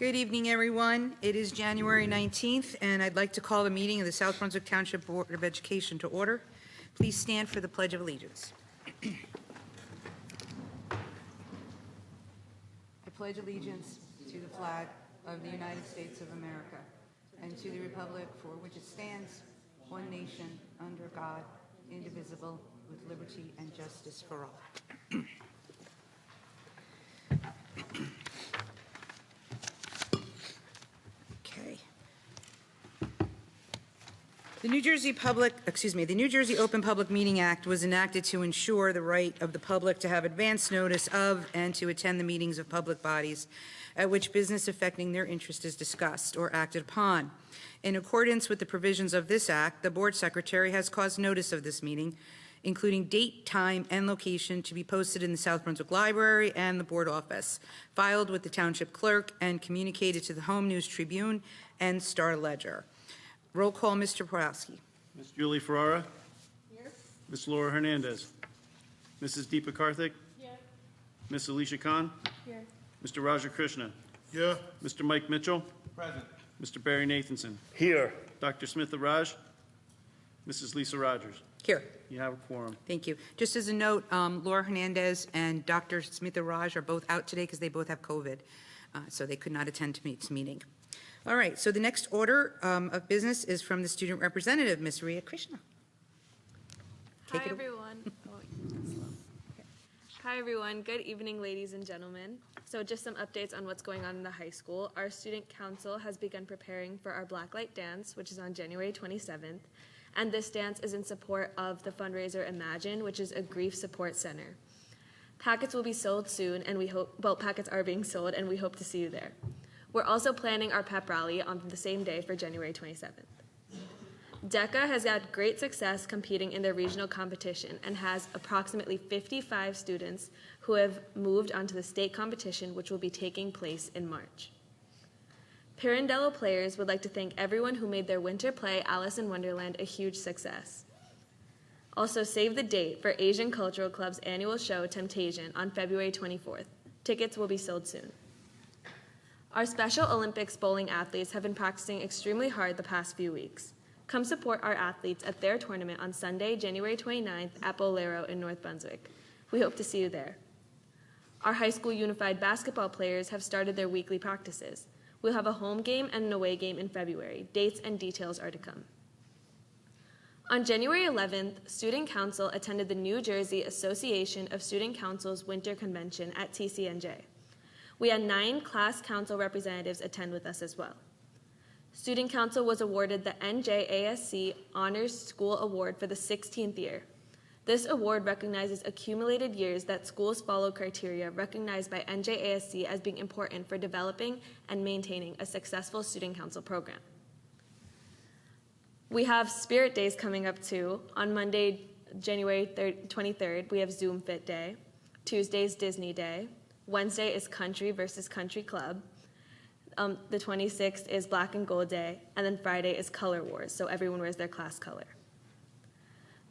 Good evening, everyone. It is January 19th, and I'd like to call the meeting of the South Brunswick Township Board of Education to order. Please stand for the Pledge of Allegiance. I pledge allegiance to the flag of the United States of America and to the republic for which it stands, one nation, under God, indivisible, with liberty and justice for all. Okay. The New Jersey Open Public Meeting Act was enacted to ensure the right of the public to have advance notice of and to attend the meetings of public bodies at which business affecting their interest is discussed or acted upon. In accordance with the provisions of this act, the board secretary has caused notice of this meeting, including date, time, and location, to be posted in the South Brunswick Library and the board office, filed with the township clerk, and communicated to the Home News Tribune and Star Ledger. Roll call, Mr. Porowski. Ms. Julie Ferrara. Here. Ms. Laura Hernandez. Mrs. Deepa Karthik. Here. Ms. Alicia Khan. Here. Mr. Raja Krishna. Yeah. Mr. Mike Mitchell. Present. Mr. Barry Nathanson. Here. Dr. Smith Raj. Mrs. Lisa Rogers. Here. You have a quorum. Thank you. Just as a note, Laura Hernandez and Dr. Smith-Raj are both out today because they both have COVID, so they could not attend tonight's meeting. All right, so the next order of business is from the student representative, Ms. Ria Krishna. Hi, everyone. Hi, everyone. Good evening, ladies and gentlemen. So just some updates on what's going on in the high school. Our student council has begun preparing for our Blacklight Dance, which is on January 27th. And this dance is in support of the fundraiser Imagine, which is a grief support center. Packets will be sold soon, and packets are being sold, and we hope to see you there. We're also planning our pep rally on the same day for January 27th. DECA has had great success competing in their regional competition and has approximately 55 students who have moved onto the state competition, which will be taking place in March. Pirandello players would like to thank everyone who made their winter play Alice in Wonderland a huge success. Also, save the date for Asian Cultural Club's annual show Temptation on February 24th. Tickets will be sold soon. Our Special Olympics bowling athletes have been practicing extremely hard the past few weeks. Come support our athletes at their tournament on Sunday, January 29th at Bolero in North Brunswick. We hope to see you there. Our high school unified basketball players have started their weekly practices. We'll have a home game and an away game in February. Dates and details are to come. On January 11th, Student Council attended the New Jersey Association of Student Councils Winter Convention at TCNJ. We had 9 class council representatives attend with us as well. Student Council was awarded the NJASC Honors School Award for the 16th year. This award recognizes accumulated years that schools follow criteria recognized by NJASC as being important for developing and maintaining a successful student council program. We have Spirit Days coming up too. On Monday, January 23rd, we have Zoom Fit Day. Tuesday's Disney Day. Wednesday is Country versus Country Club. The 26th is Black and Gold Day. And then Friday is Color Wars, so everyone wears their class color.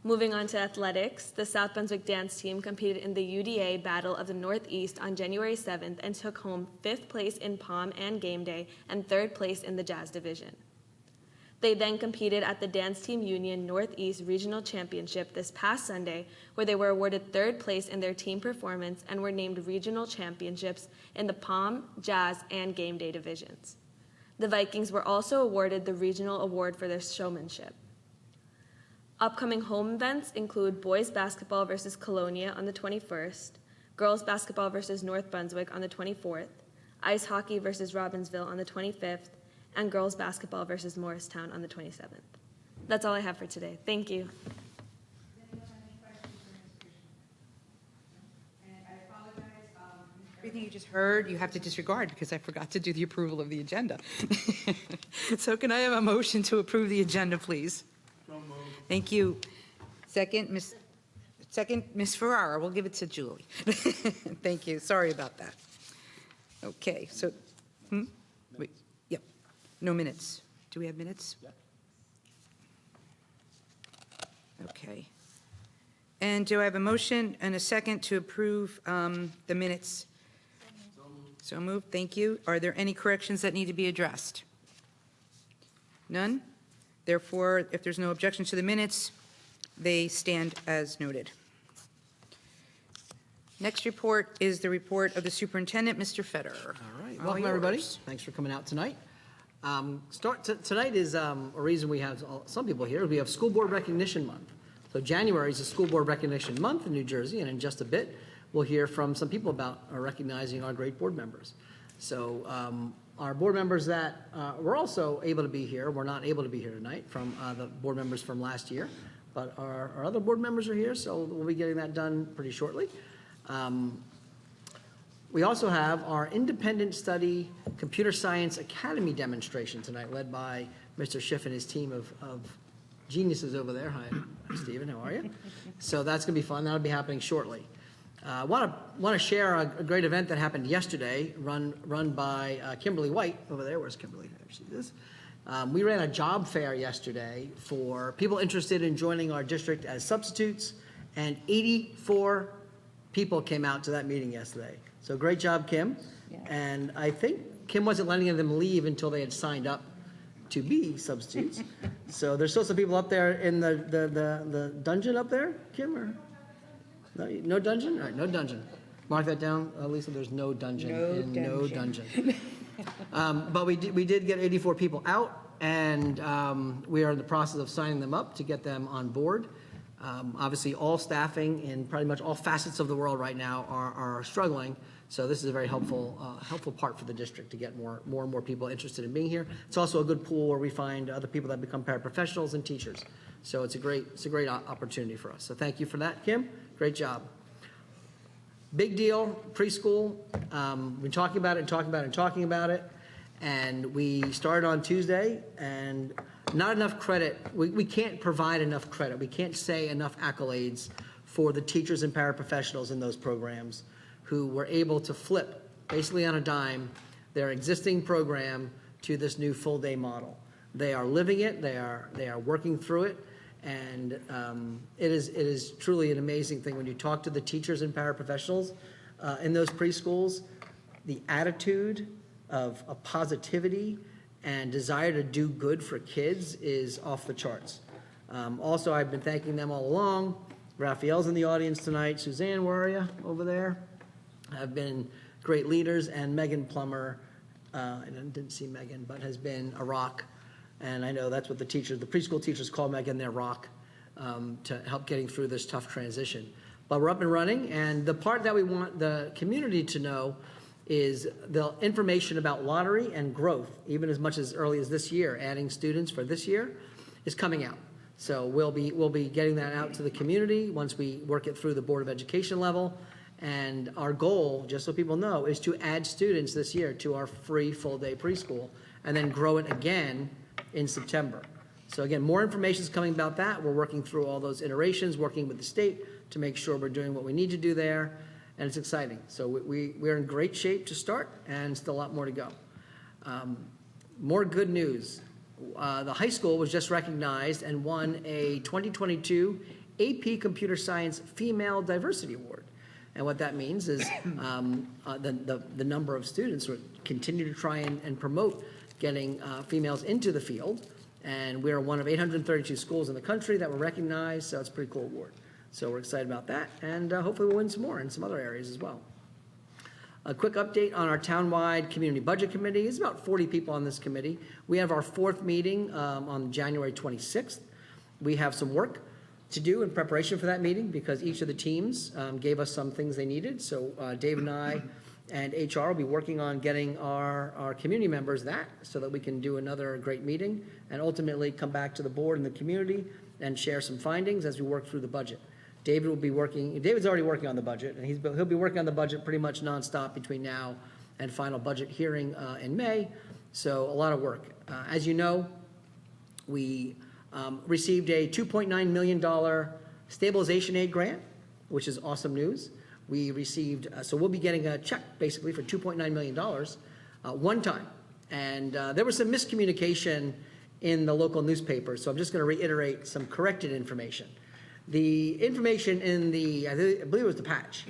Moving on to athletics, the South Brunswick dance team competed in the UDA Battle of the Northeast on January 7th and took home 5th place in Pom and Game Day and 3rd place in the Jazz Division. They then competed at the Dance Team Union Northeast Regional Championship this past Sunday, where they were awarded 3rd place in their team performance and were named regional championships in the Pom, Jazz, and Game Day divisions. The Vikings were also awarded the regional award for their showmanship. Upcoming home events include boys basketball versus Colonia on the 21st, girls basketball versus North Brunswick on the 24th, ice hockey versus Robbinsville on the 25th, and girls basketball versus Morristown on the 27th. That's all I have for today. Thank you. Everything you just heard, you have to disregard because I forgot to do the approval of the agenda. So can I have a motion to approve the agenda, please? Thank you. Second, Ms. Ferrara. We'll give it to Julie. Thank you. Sorry about that. Okay, so, wait, yep, no minutes. Do we have minutes? Yeah. Okay. And do I have a motion and a second to approve the minutes? So moved. Thank you. Are there any corrections that need to be addressed? None? Therefore, if there's no objection to the minutes, they stand as noted. Next report is the report of the superintendent, Mr. Federer. All right, welcome everybody. Thanks for coming out tonight. Tonight is a reason we have some people here. We have School Board Recognition Month. So January is a School Board Recognition Month in New Jersey, and in just a bit, we'll hear from some people about recognizing our great board members. So our board members that were also able to be here, were not able to be here tonight from the board members from last year, but our other board members are here, so we'll be getting that done pretty shortly. We also have our Independent Study Computer Science Academy demonstration tonight, led by Mr. Schiff and his team of geniuses over there. Hi, Stephen, how are you? So that's going to be fun. That'll be happening shortly. I want to share a great event that happened yesterday, run by Kimberly White over there. Where's Kimberly? There she is. We ran a job fair yesterday for people interested in joining our district as substitutes, and 84 people came out to that meeting yesterday. So great job, Kim. Yeah. And I think Kim wasn't letting them leave until they had signed up to be substitutes. So there's still some people up there in the dungeon up there, Kim, or no dungeon? All right, no dungeon. Mark that down, Lisa. There's no dungeon. No dungeon. But we did get 84 people out, and we are in the process of signing them up to get them on board. Obviously, all staffing in pretty much all facets of the world right now are struggling. So this is a very helpful part for the district to get more and more people interested in being here. It's also a good pool where we find other people that become paraprofessionals and teachers. So it's a great opportunity for us. So thank you for that, Kim. Great job. Big deal, preschool. We've been talking about it. And we started on Tuesday, and not enough credit. We can't provide enough credit. We can't say enough accolades for the teachers and paraprofessionals in those programs who were able to flip, basically on a dime, their existing program to this new full-day model. They are living it. They are working through it. And it is truly an amazing thing when you talk to the teachers and paraprofessionals in those preschools. The attitude of positivity and desire to do good for kids is off the charts. Also, I've been thanking them all along. Raphael's in the audience tonight. Suzanne, where are you? Over there. Have been great leaders, and Megan Plummer, I didn't see Megan, but has been a rock. And I know that's what the preschool teachers call Megan their rock, to help getting through this tough transition. But we're up and running, and the part that we want the community to know is the information about lottery and growth, even as much as early as this year, adding students for this year, is coming out. So we'll be getting that out to the community once we work it through the Board of Education level. And our goal, just so people know, is to add students this year to our free full-day preschool and then grow it again in September. So again, more information is coming about that. We're working through all those iterations, working with the state to make sure we're doing what we need to do there, and it's exciting. So we're in great shape to start, and still a lot more to go. More good news. The high school was just recognized and won a 2022 AP Computer Science Female Diversity Award. And what that means is the number of students who continue to try and promote getting females into the field. And we're one of 832 schools in the country that were recognized, so it's a pretty cool award. So we're excited about that, and hopefully we'll win some more in some other areas as well. A quick update on our townwide community budget committee. There's about 40 people on this committee. We have our fourth meeting on January 26th. We have some work to do in preparation for that meeting because each of the teams gave us some things they needed. So Dave and I and HR will be working on getting our community members that so that we can do another great meeting and ultimately come back to the board and the community and share some findings as we work through the budget. David's already working on the budget, and he'll be working on the budget pretty much nonstop between now and final budget hearing in May. So a lot of work. As you know, we received a $2.9 million stabilization aid grant, which is awesome news. We received, so we'll be getting a check basically for $2.9 million one time. And there was some miscommunication in the local newspaper, so I'm just going to reiterate some corrected information. The information in I believe it was the patch,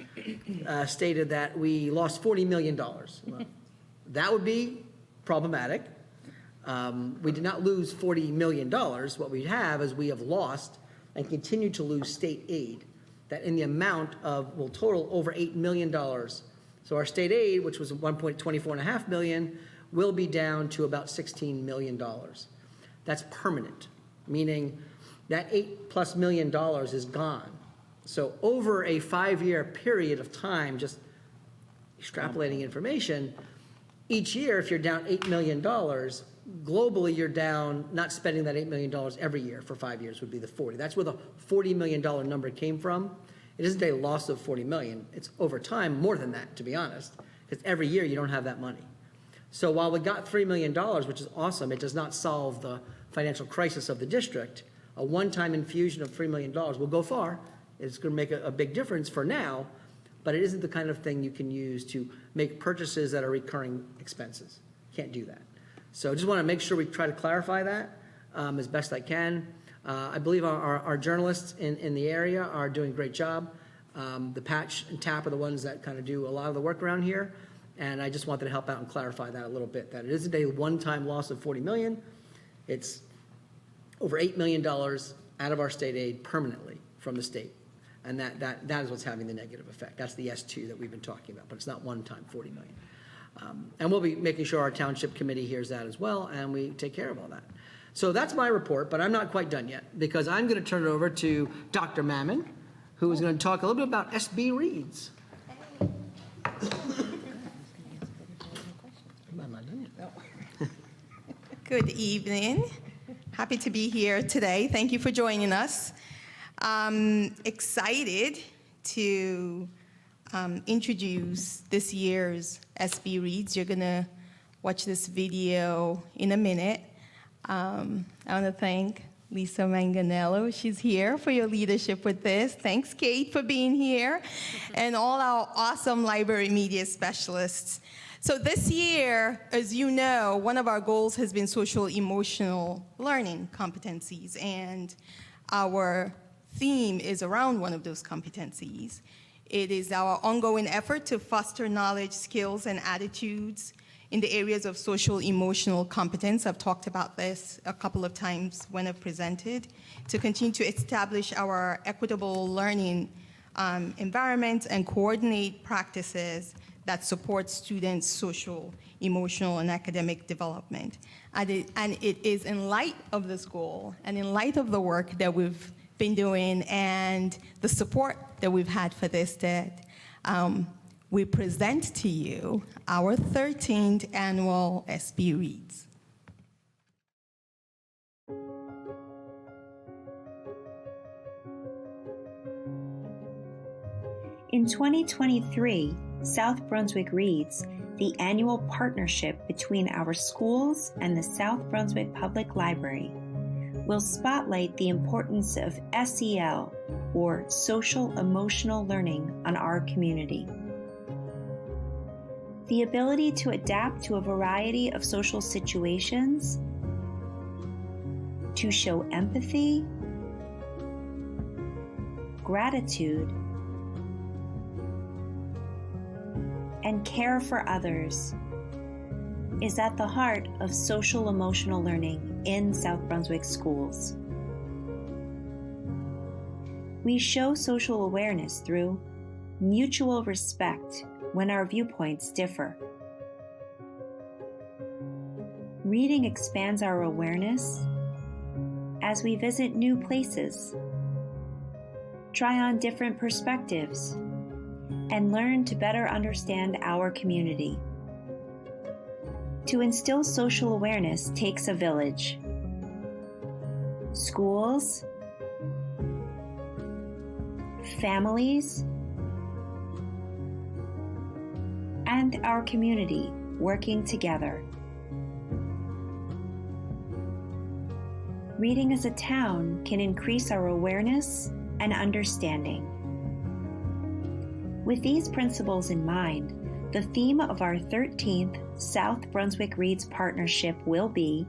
stated that we lost $40 million. Well, That would be problematic. We did not lose $40 million. What we have is we have lost and continue to lose state aid that in the amount of, will total over $8 million. So our state aid, which was $1.24.5 million, will be down to about $16 million. That's permanent, meaning that $8+ million is gone. So over a 5-year period of time, just extrapolating information, each year, if you're down $8 million, globally, you're down, not spending that $8 million every year for 5 years would be the 40. That's where the $40 million number came from. It isn't a loss of $40 million. It's over time more than that, to be honest, because every year you don't have that money. So while we got $3 million, which is awesome, it does not solve the financial crisis of the district. A one-time infusion of $3 million will go far. It's going to make a big difference for now, but it isn't the kind of thing you can use to make purchases that are recurring expenses. Can't do that. So I just want to make sure we try to clarify that as best I can. I believe our journalists in the area are doing a great job. The Patch and TAP are the ones that kind of do a lot of the work around here, and I just wanted to help out and clarify that a little bit, that it isn't a one-time loss of $40 million. It's over $8 million out of our state aid permanently from the state, and that is what's having the negative effect. That's the S2 that we've been talking about, but it's not one-time $40 million. And we'll be making sure our township committee hears that as well, and we take care of all that. So that's my report, but I'm not quite done yet, because I'm going to turn it over to Dr. Mammon, who is going to talk a little bit about SB Reads. I'm not done yet. Good evening. Happy to be here today. Thank you for joining us. Excited to introduce this year's SB Reads. You're going to watch this video in a minute. I want to thank Lisa Manganello. She's here for your leadership with this. Thanks, Kate, for being here, and all our awesome library media specialists. So this year, as you know, one of our goals has been social-emotional learning competencies, and our theme is around one of those competencies. It is our ongoing effort to foster knowledge, skills, and attitudes in the areas of social-emotional competence. I've talked about this a couple of times when I've presented, to continue to establish our equitable learning environments and coordinate practices that support students' social, emotional, and academic development. And it is in light of this goal and in light of the work that we've been doing and the support that we've had for this that we present to you our 13th annual SB Reads. In 2023, South Brunswick Reads, the annual partnership between our schools and the South Brunswick Public Library, will spotlight the importance of SEL, or social emotional learning, on our community. The ability to adapt to a variety of social situations, to show empathy, gratitude, and care for others is at the heart of social emotional learning in South Brunswick schools. We show social awareness through mutual respect when our viewpoints differ. Reading expands our awareness as we visit new places, try on different perspectives, and learn to better understand our community. To instill social awareness takes a village. Schools, families, and our community working together. Reading as a town can increase our awareness and understanding. With these principles in mind, the theme of our 13th South Brunswick Reads partnership will be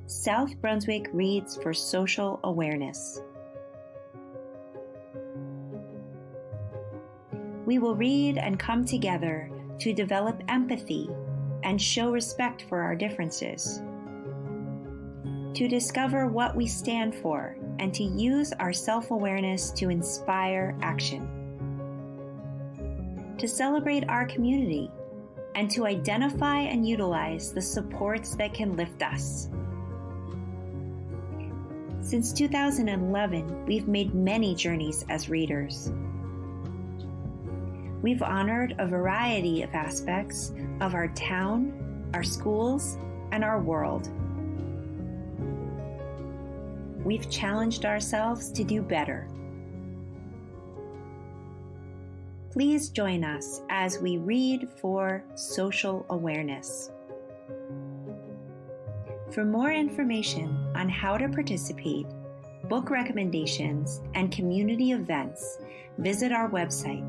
South Brunswick Reads for Social Awareness. We will read and come together to develop empathy, and show respect for our differences. To discover what we stand for and to use our self-awareness to inspire action. To celebrate our community and to identify and utilize the supports that can lift us. Since 2011, we've made many journeys as readers. We've honored a variety of aspects of our town, our schools, and our world. We've challenged ourselves to do better. Please join us as we read for social awareness. For more information on how to participate, book recommendations, and community events, visit our website.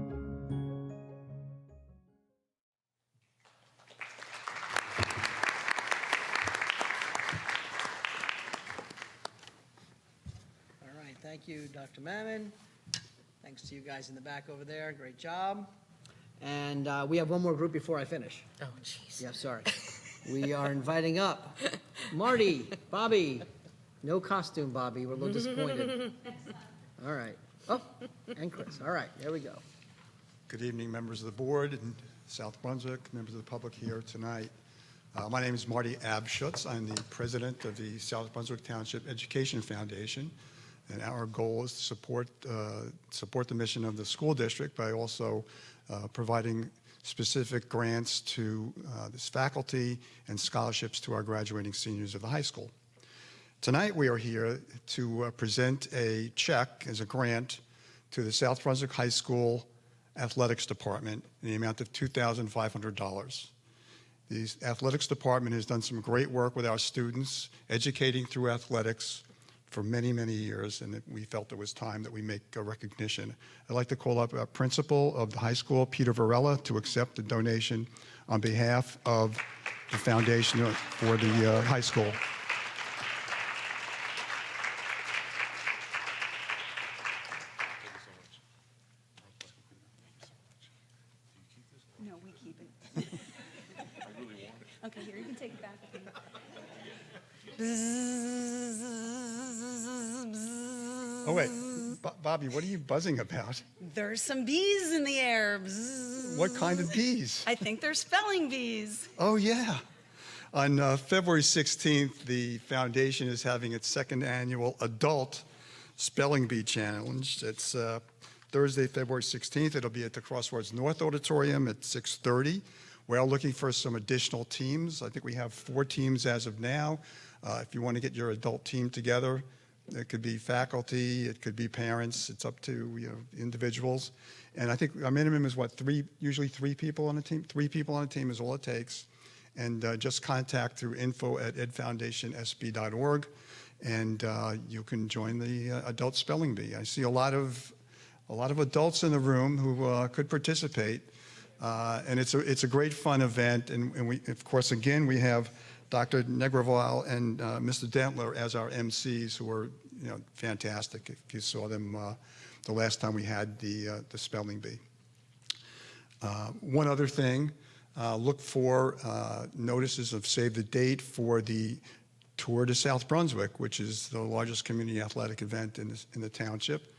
All right, thank you, Dr. Mammon. Thanks to you guys in the back over there. Great job. And we have one more group before I finish. Oh, jeez. Yeah, sorry. We are inviting up Marty, Bobby. No costume, Bobby. We're a little disappointed. All right. Oh, and Chris. All right, there we go. Good evening, members of the board in South Brunswick, members of the public here tonight. My name is Marty Abschutz. I'm the president of the South Brunswick Township Education Foundation, and our goal is to support the mission of the school district by also providing specific grants to this faculty and scholarships to our graduating seniors of the high school. Tonight we are here to present a check as a grant to the South Brunswick High School Athletics Department in the amount of $2,500. The Athletics Department has done some great work with our students, educating through athletics for many, many years, and we felt it was time that we make a recognition. I'd like to call up our principal of the high school, Peter Varela, to accept the donation on behalf of the foundation for the high school. No, we keep it. Okay, here, you can take it back with me. Oh, wait. Bobby, what are you buzzing about? There's some bees in the air. Bzzz. What kind of bees? I think they're spelling bees. Oh, yeah. On February 16th, the foundation is having its second annual Adult Spelling Bee Challenge. It's Thursday, February 16th. It'll be at the Crossroads North Auditorium at 6:30. We're looking for some additional teams. I think we have 4 teams as of now. If you want to get your adult team together, it could be faculty, it could be parents. It's up to individuals. And I think our minimum is what, 3? Usually 3 people on a team. 3 people on a team is all it takes. And just contact through info@edfoundationsb.org, and you can join the Adult Spelling Bee. I see a lot of adults in the room who could participate, and it's a great fun event. And we, of course, again, we have Dr. Negroval and Mr. Dentler as our MCs, who are fantastic. If you saw them the last time we had the spelling bee. One other thing, look for notices of save the date for the Tour de South Brunswick, which is the largest community athletic event in the township.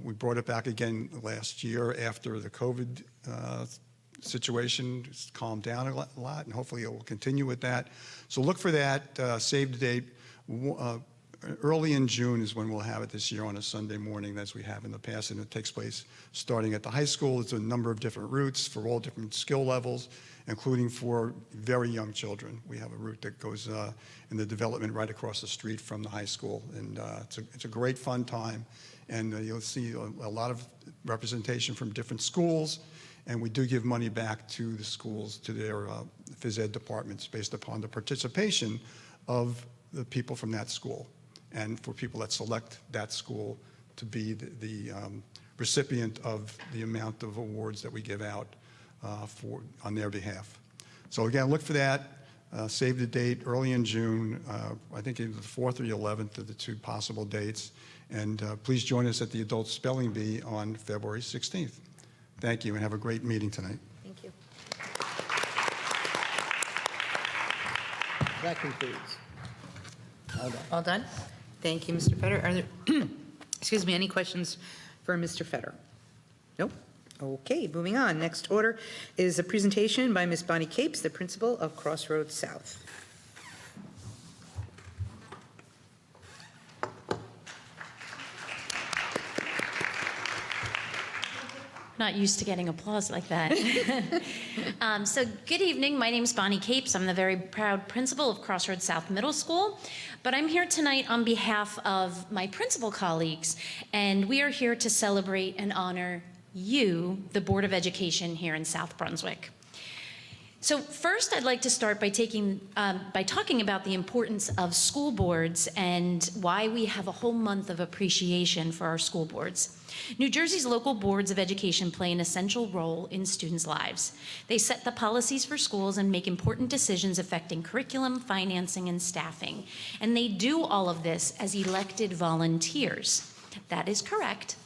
We brought it back again last year after the COVID situation has calmed down a lot, and hopefully it will continue with that. So look for that. Save the date. Early in June is when we'll have it this year on a Sunday morning, as we have in the past, and it takes place starting at the high school. It's a number of different routes for all different skill levels, including for very young children. We have a route that goes in the development right across the street from the high school, and it's a great fun time. And you'll see a lot of representation from different schools, and we do give money back to the schools, to their phys ed departments, based upon the participation of the people from that school, and for people that select that school to be the recipient of the amount of awards that we give out on their behalf. So again, look for that. Save the date early in June. I think either the 4th or the 11th are the 2 possible dates. And please join us at the Adult Spelling Bee on February 16th. Thank you, and have a great meeting tonight. Thank you. That concludes. All done. All done? Thank you, Mr. Fetter. Are there, excuse me, any questions for Mr. Fetter? Nope. Okay, moving on. Next order is a presentation by Ms. Bonnie Capes, the principal of Crossroads South. Not used to getting applause like that. So good evening, my name is Bonnie Capes. I'm the very proud principal of Crossroads South Middle School, but I'm here tonight on behalf of my principal colleagues, and we are here to celebrate and honor you, the Board of Education here in South Brunswick. So first, I'd like to start by talking about the importance of school boards and why we have a whole month of appreciation for our school boards. New Jersey's local boards of education play an essential role in students' lives. They set the policies for schools and make important decisions affecting curriculum, financing, and staffing. And they do all of this as elected volunteers. That is correct.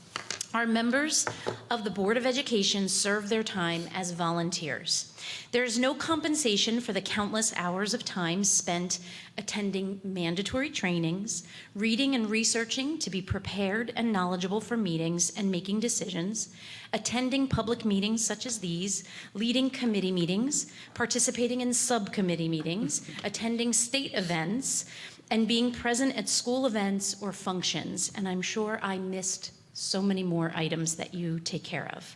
Our members of the Board of Education serve their time as volunteers. There is no compensation for the countless hours of time spent attending mandatory trainings, reading and researching to be prepared and knowledgeable for meetings and making decisions, attending public meetings such as these, leading committee meetings, participating in subcommittee meetings, attending state events, and being present at school events or functions. And I'm sure I missed so many more items that you take care of.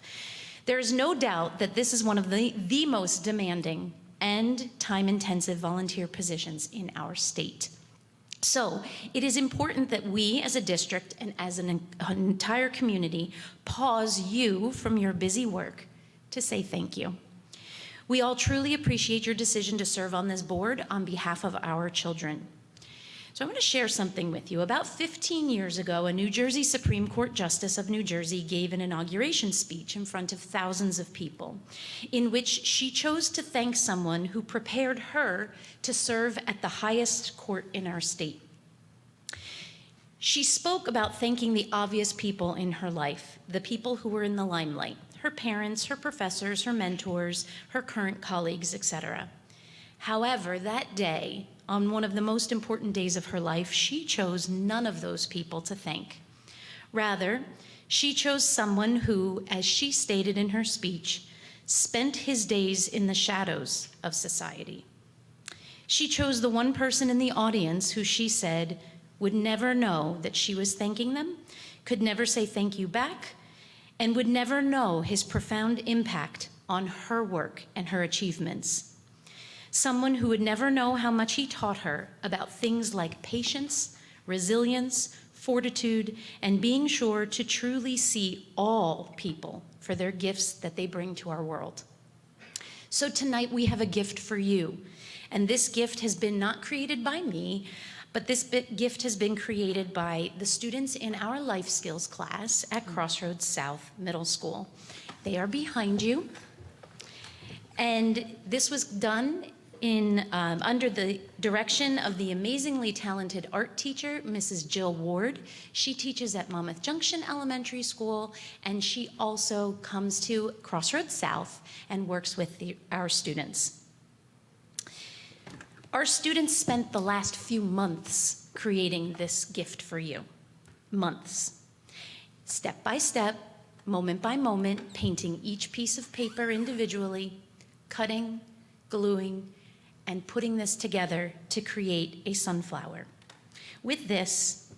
There is no doubt that this is one of the most demanding and time-intensive volunteer positions in our state. So it is important that we as a district and as an entire community pause you from your busy work to say thank you. We all truly appreciate your decision to serve on this board on behalf of our children. So I'm going to share something with you. About 15 years ago, a New Jersey Supreme Court Justice of New Jersey gave an inauguration speech in front of thousands of people, in which she chose to thank someone who prepared her to serve at the highest court in our state. She spoke about thanking the obvious people in her life, the people who were in the limelight, her parents, her professors, her mentors, her current colleagues, etc. However, that day, on one of the most important days of her life, she chose none of those people to thank. Rather, she chose someone who, as she stated in her speech, spent his days in the shadows of society. She chose the one person in the audience who she said would never know that she was thanking them, could never say thank you back, and would never know his profound impact on her work and her achievements. Someone who would never know how much he taught her about things like patience, resilience, fortitude, and being sure to truly see all people for their gifts that they bring to our world. So tonight we have a gift for you, and this gift has been not created by me, but this gift has been created by the students in our life skills class at Crossroads South Middle School. They are behind you, and this was done under the direction of the amazingly talented art teacher, Mrs. Jill Ward. She teaches at Monmouth Junction Elementary School, and she also comes to Crossroads South and works with our students. Our students spent the last few months creating this gift for you. Months. Step by step, moment by moment, painting each piece of paper individually, cutting, gluing, and putting this together to create a sunflower. With this,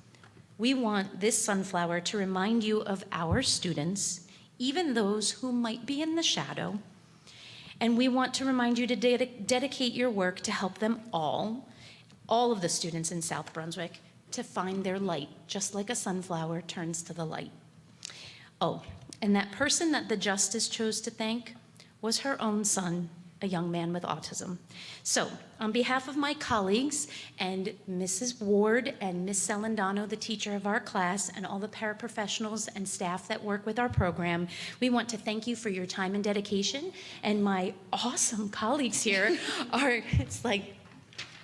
we want this sunflower to remind you of our students, even those who might be in the shadow, and we want to remind you to dedicate your work to help them all of the students in South Brunswick, to find their light, just like a sunflower turns to the light. Oh, and that person that the justice chose to thank was her own son, a young man with autism. So, on behalf of my colleagues and Mrs. Ward and Miss Celendano, the teacher of our class, and all the paraprofessionals and staff that work with our program, we want to thank you for your time and dedication. And my awesome colleagues here are, it's like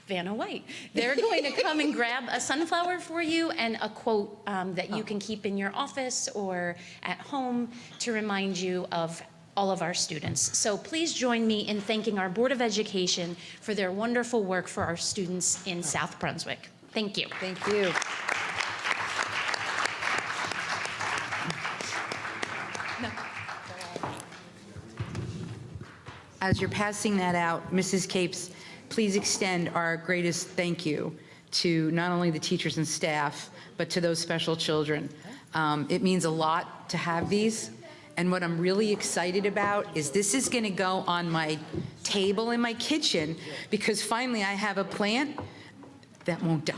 Vanna White. They're going to come and grab a sunflower for you and a quote that you can keep in your office or at home to remind you of all of our students. So please join me in thanking our Board of Education for their wonderful work for our students in South Brunswick. Thank you. Thank you. As you're passing that out, Mrs. Capes, please extend our greatest thank you to not only the teachers and staff, but to those special children. It means a lot to have these. And what I'm really excited about is this is going to go on my table in my kitchen, because finally I have a plant that won't die.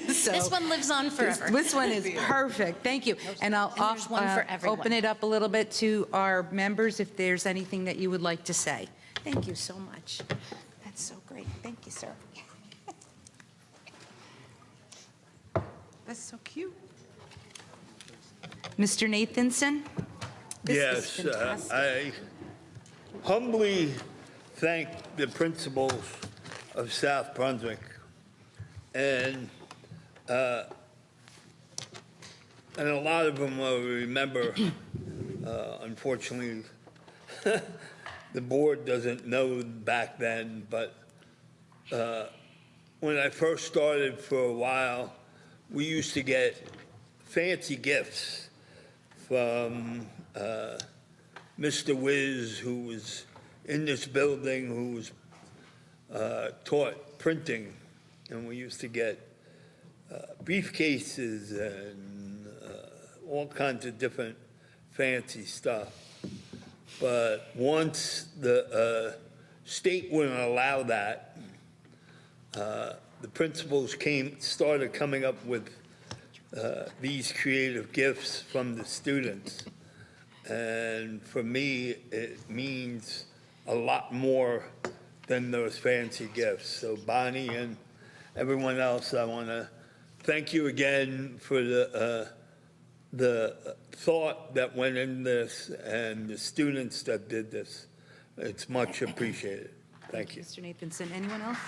So, This one lives on forever. This one is perfect. Thank you. And I'll there's one for everyone. open it up a little bit to our members if there's anything that you would like to say. Thank you so much. That's so great. Thank you, sir. That's so cute. Mr. Nathanson? This is Yes, fantastic. I humbly thank the principals of South Brunswick. And a lot of them will remember, unfortunately, the board doesn't know back then, but when I first started for a while, we used to get fancy gifts from Mr. Wiz, who was in this building, who was taught printing. And we used to get briefcases and all kinds of different fancy stuff. But once the state wouldn't allow that, the principals started coming up with these creative gifts from the students. And for me, it means a lot more than those fancy gifts. So Bonnie and everyone else, I want to thank you again for the thought that went in this and the students that did this. It's much appreciated. Thank you. Mr. Nathanson, anyone else?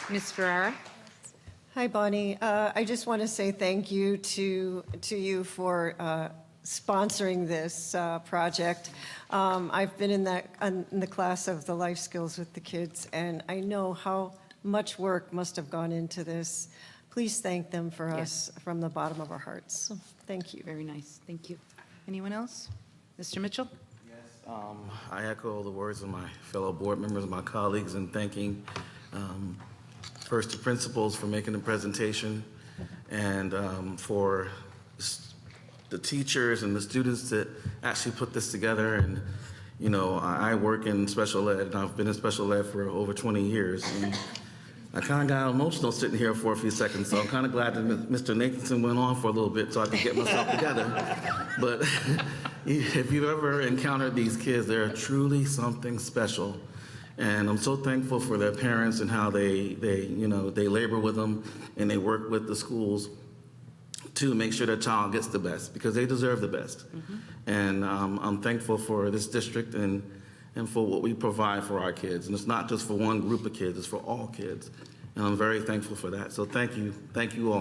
Ms. Ferrara? Hi, Bonnie. I just want to say thank you to you for sponsoring this project. I've been in the class of the life skills with the kids, and I know how much work must have gone into this. Please thank them for us from the bottom of our hearts. Thank you. Very nice. Thank you. Anyone else? Mr. Mitchell? I echo the words of my fellow board members, my colleagues, in thanking first the principals for making the presentation, and for the teachers and the students that actually put this together. And you know, I work in special ed, and I've been in special ed for over 20 years. And I kind of got emotional sitting here for a few seconds, so I'm kind of glad that Mr. Nathanson went on for a little bit so I could get myself together. But if you've ever encountered these kids, they're truly something special. And I'm so thankful for their parents and how they labor with them and they work with the schools to make sure their child gets the best, because they deserve the best. And I'm thankful for this district and for what we provide for our kids. And it's not just for one group of kids, it's for all kids. And I'm very thankful for that. So thank you all. Thank you.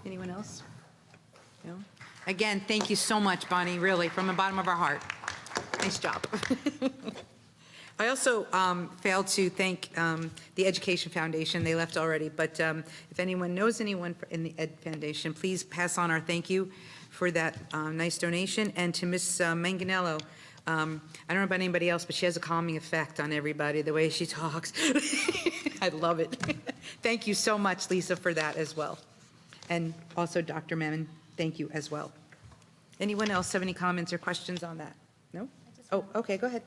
Anyone else? No? Again, thank you so much, Bonnie, really, from the bottom of our heart. Nice job. I also failed to thank the Education Foundation. They left already, but if anyone knows anyone in the Ed Foundation, please pass on our thank you for that nice donation. And to Ms. Manganello, I don't know about anybody else, but she has a calming effect on everybody, the way she talks. I love it. Thank you so much, Lisa, for that as well. And also Dr. Memon, thank you as well. Anyone else have any comments or questions on that? No? Oh, okay, go ahead.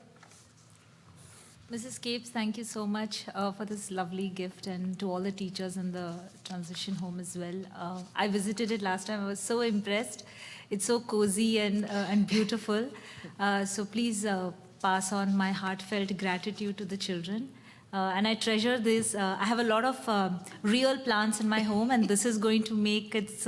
Mrs. Capes, thank you so much for this lovely gift, and to all the teachers in the transition home as well. I visited it last time. I was so impressed. It's so cozy and beautiful. So please pass on my heartfelt gratitude to the children. And I treasure this. I have a lot of real plants in my home, and this is going to make its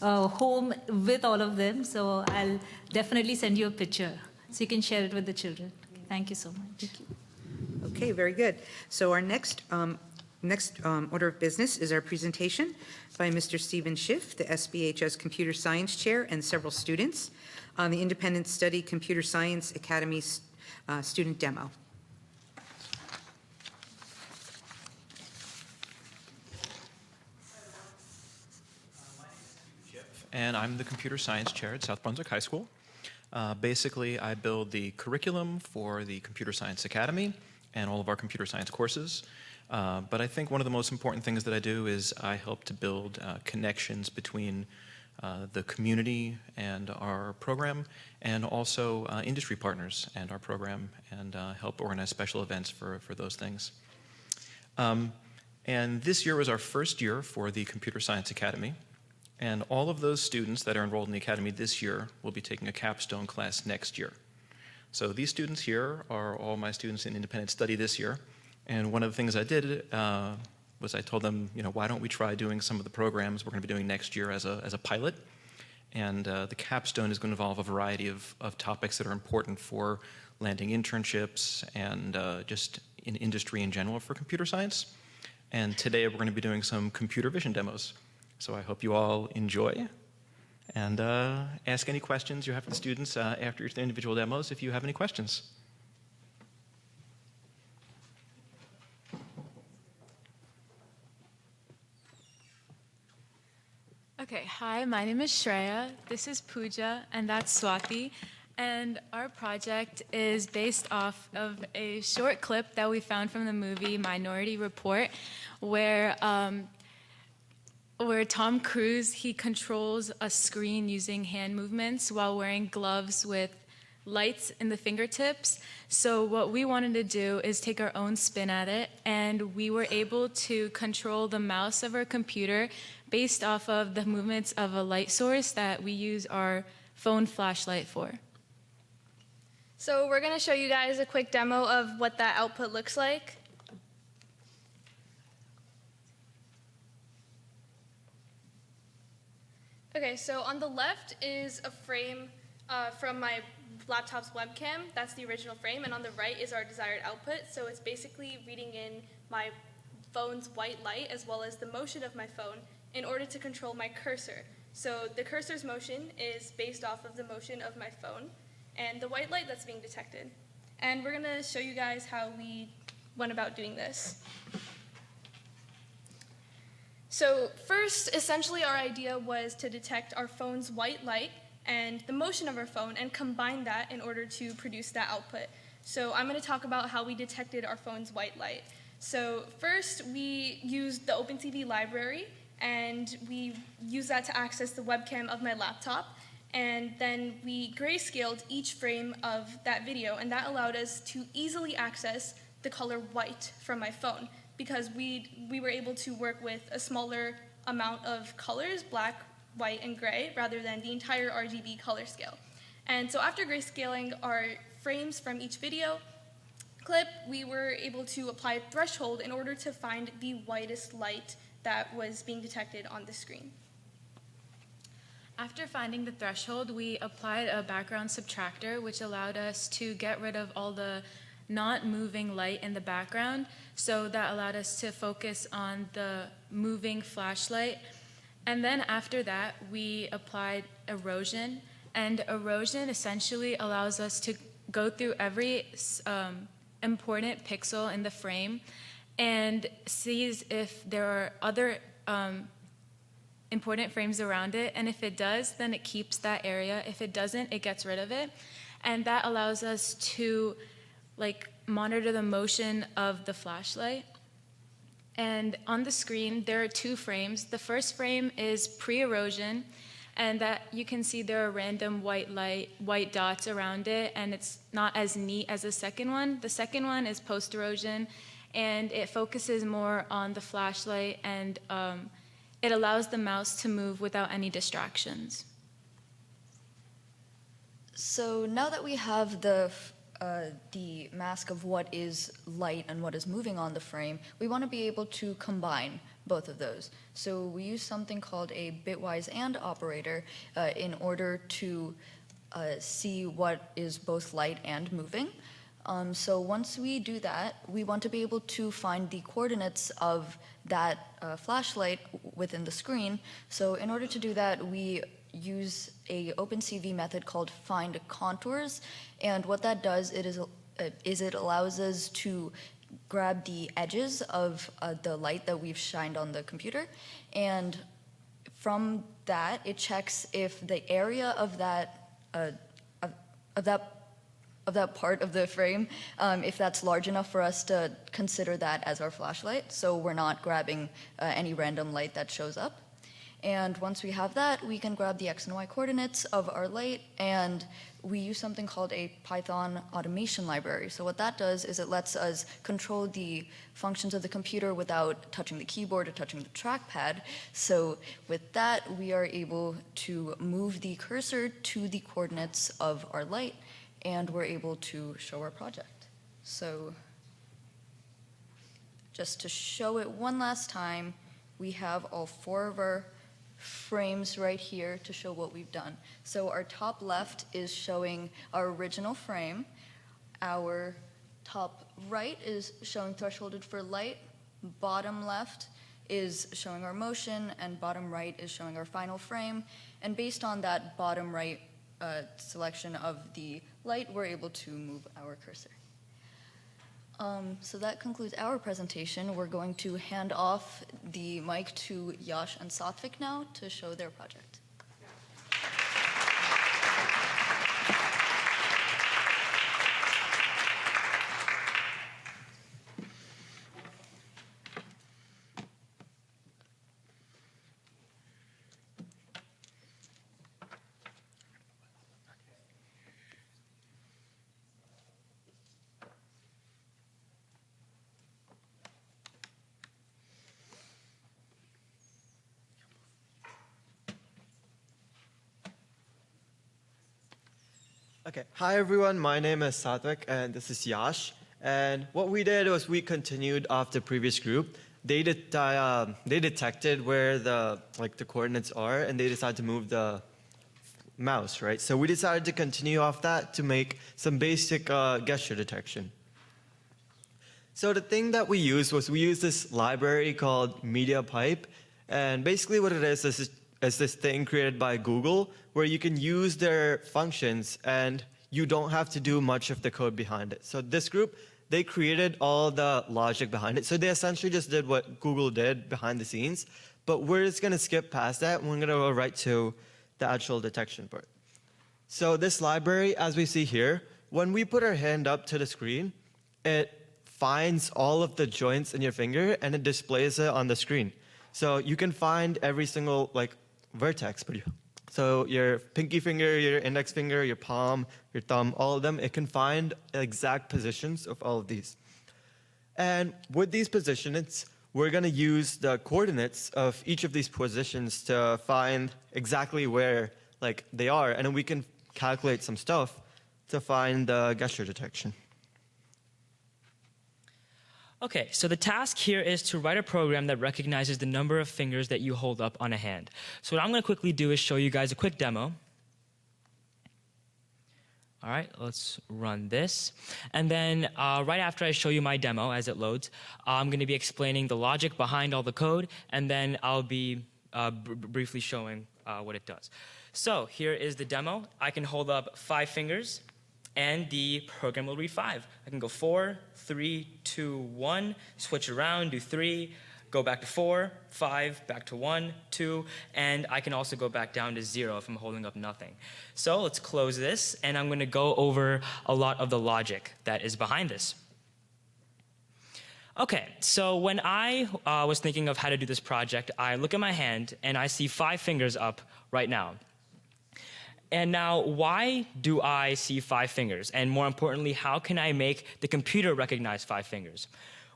home with all of them. So I'll definitely send you a picture so you can share it with the children. Thank you so much. Thank you. Okay, very good. So our next order of business is our presentation by Mr. Stephen Schiff, the SBHS Computer Science Chair, and several students. on the Independent Study Computer Science Academy student demo. And I'm the computer science chair at South Brunswick High School. Basically, I build the curriculum for the Computer Science Academy and all of our computer science courses. But I think one of the most important things that I do is I help to build connections between the community and our program, and also industry partners and our program, and help organize special events for those things. And this year was our first year for the Computer Science Academy. And all of those students that are enrolled in the Academy this year will be taking a capstone class next year. So these students here are all my students in independent study this year. And one of the things I did was I told them, why don't we try doing some of the programs we're going to be doing next year as a pilot. And the capstone is going to involve a variety of topics that are important for landing internships and just in industry in general for computer science. And today we're going to be doing some computer vision demos. So I hope you all enjoy, and ask any questions you have for the students after your individual demos if you have any questions. Okay, hi, my name is Shreya, this is Pooja, and that's Swati. And our project is based off of a short clip that we found from the movie Minority Report, where Tom Cruise, he controls a screen using hand movements while wearing gloves with lights in the fingertips. So what we wanted to do is take our own spin at it, and we were able to control the mouse of our computer based off of the movements of a light source that we use our phone flashlight for. So we're going to show you guys a quick demo of what that output looks like. Okay, so on the left is a frame from my laptop's webcam. That's the original frame. And on the right is our desired output. So it's basically reading in my phone's white light as well as the motion of my phone in order to control my cursor. So the cursor's motion is based off of the motion of my phone and the white light that's being detected. And we're going to show you guys how we went about doing this. So first, essentially our idea was to detect our phone's white light and the motion of our phone and combine that in order to produce that output. So I'm going to talk about how we detected our phone's white light. So first, we used the OpenTV library, and we used that to access the webcam of my laptop. And then we grayscaled each frame of that video, and that allowed us to easily access the color white from my phone, because we were able to work with a smaller amount of colors, black, white, and gray, rather than the entire RGB color scale. And so after grayscaling our frames from each video clip, we were able to apply a threshold in order to find the whitest light that was being detected on the screen. After finding the threshold, we applied a background subtractor, which allowed us to get rid of all the not moving light in the background. So that allowed us to focus on the moving flashlight. And then after that, we applied erosion. And erosion essentially allows us to go through every important pixel in the frame and sees if there are other important frames around it. And if it does, then it keeps that area. If it doesn't, it gets rid of it. And that allows us to monitor the motion of the flashlight. And on the screen, there are two frames. The first frame is pre-erosion, and that you can see there are random white dots around it, and it's not as neat as the second one. The second one is post-erosion, and it focuses more on the flashlight, and it allows the mouse to move without any distractions. So now that we have the mask of what is light and what is moving on the frame, we want to be able to combine both of those. So we use something called a bitwise AND operator in order to see what is both light and moving. So once we do that, we want to be able to find the coordinates of that flashlight within the screen. So in order to do that, we use a OpenCV method called find contours. And what that does, it allows us to grab the edges of the light that we've shined on the computer. And from that, it checks if the area of that part of the frame, if that's large enough for us to consider that as our flashlight, so we're not grabbing any random light that shows up. And once we have that, we can grab the X and Y coordinates of our light, and we use something called a Python automation library. So what that does is it lets us control the functions of the computer without touching the keyboard or touching the trackpad. So with that, we are able to move the cursor to the coordinates of our light, and we're able to show our project. So just to show it one last time, we have all 4 of our frames right here to show what we've done. So our top left is showing our original frame. Our top right is showing thresholded for light. Bottom left is showing our motion, and bottom right is showing our final frame. And based on that bottom right selection of the light, we're able to move our cursor. So that concludes our presentation. We're going to hand off the mic to Yash and Satvik now to show their project. Okay, hi everyone, my name is Satvik and this is Yash. And what we did was we continued off the previous group. They detected where the coordinates are, and they decided to move the mouse, right? So we decided to continue off that to make some basic gesture detection. So the thing that we used was we used this library called MediaPipe, and basically what it is this thing created by Google where you can use their functions and you don't have to do much of the code behind it. So this group, they created all the logic behind it. So they essentially just did what Google did behind the scenes, but we're just going to skip past that and we're going to go right to the actual detection part. So this library, as we see here, when we put our hand up to the screen, it finds all of the joints in your finger and it displays it on the screen. So you can find every single vertex. So your pinky finger, your index finger, your palm, your thumb, all of them, it can find exact positions of all of these. And with these positions, we're going to use the coordinates of each of these positions to find exactly where they are, and then we can calculate some stuff to find the gesture detection. Okay, so the task here is to write a program that recognizes the number of fingers that you hold up on a hand. So what I'm going to quickly do is show you guys a quick demo. All right, let's run this. And then right after I show you my demo as it loads, I'm going to be explaining the logic behind all the code, and then I'll be briefly showing what it does. So here is the demo. I can hold up 5 fingers, and the program will read 5. I can go 4, 3, 2, 1, switch around, do 3, go back to 4, 5, back to 1, 2, and I can also go back down to 0 if I'm holding up nothing. So let's close this, and I'm going to go over a lot of the logic that is behind this. Okay, so when I was thinking of how to do this project, I look at my hand, and I see 5 fingers up right now. And now, why do I see 5 fingers? And more importantly, how can I make the computer recognize 5 fingers?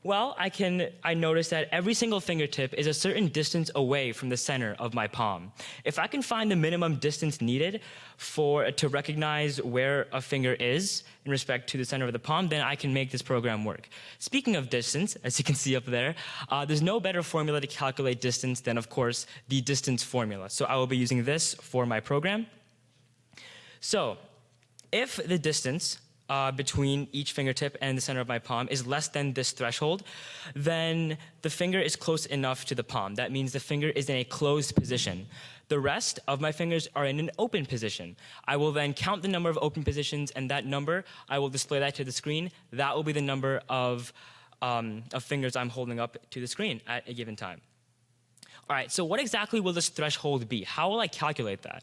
Well, I notice that every single fingertip is a certain distance away from the center of my palm. If I can find the minimum distance needed to recognize where a finger is in respect to the center of the palm, then I can make this program work. Speaking of distance, as you can see up there, there's no better formula to calculate distance than, of course, the distance formula. So I will be using this for my program. So, if the distance between each fingertip and the center of my palm is less than this threshold, then the finger is close enough to the palm. That means the finger is in a closed position. The rest of my fingers are in an open position. I will then count the number of open positions, and that number, I will display that to the screen. That will be the number of fingers I'm holding up to the screen at a given time. All right, so what exactly will this threshold be? How will I calculate that?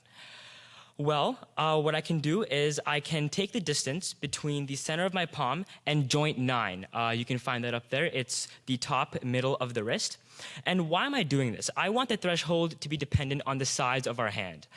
Well, what I can do is I can take the distance between the center of my palm and joint 9. You can find that up there. It's the top middle of the wrist. And why am I doing this? I want the threshold to be dependent on the size of our hand.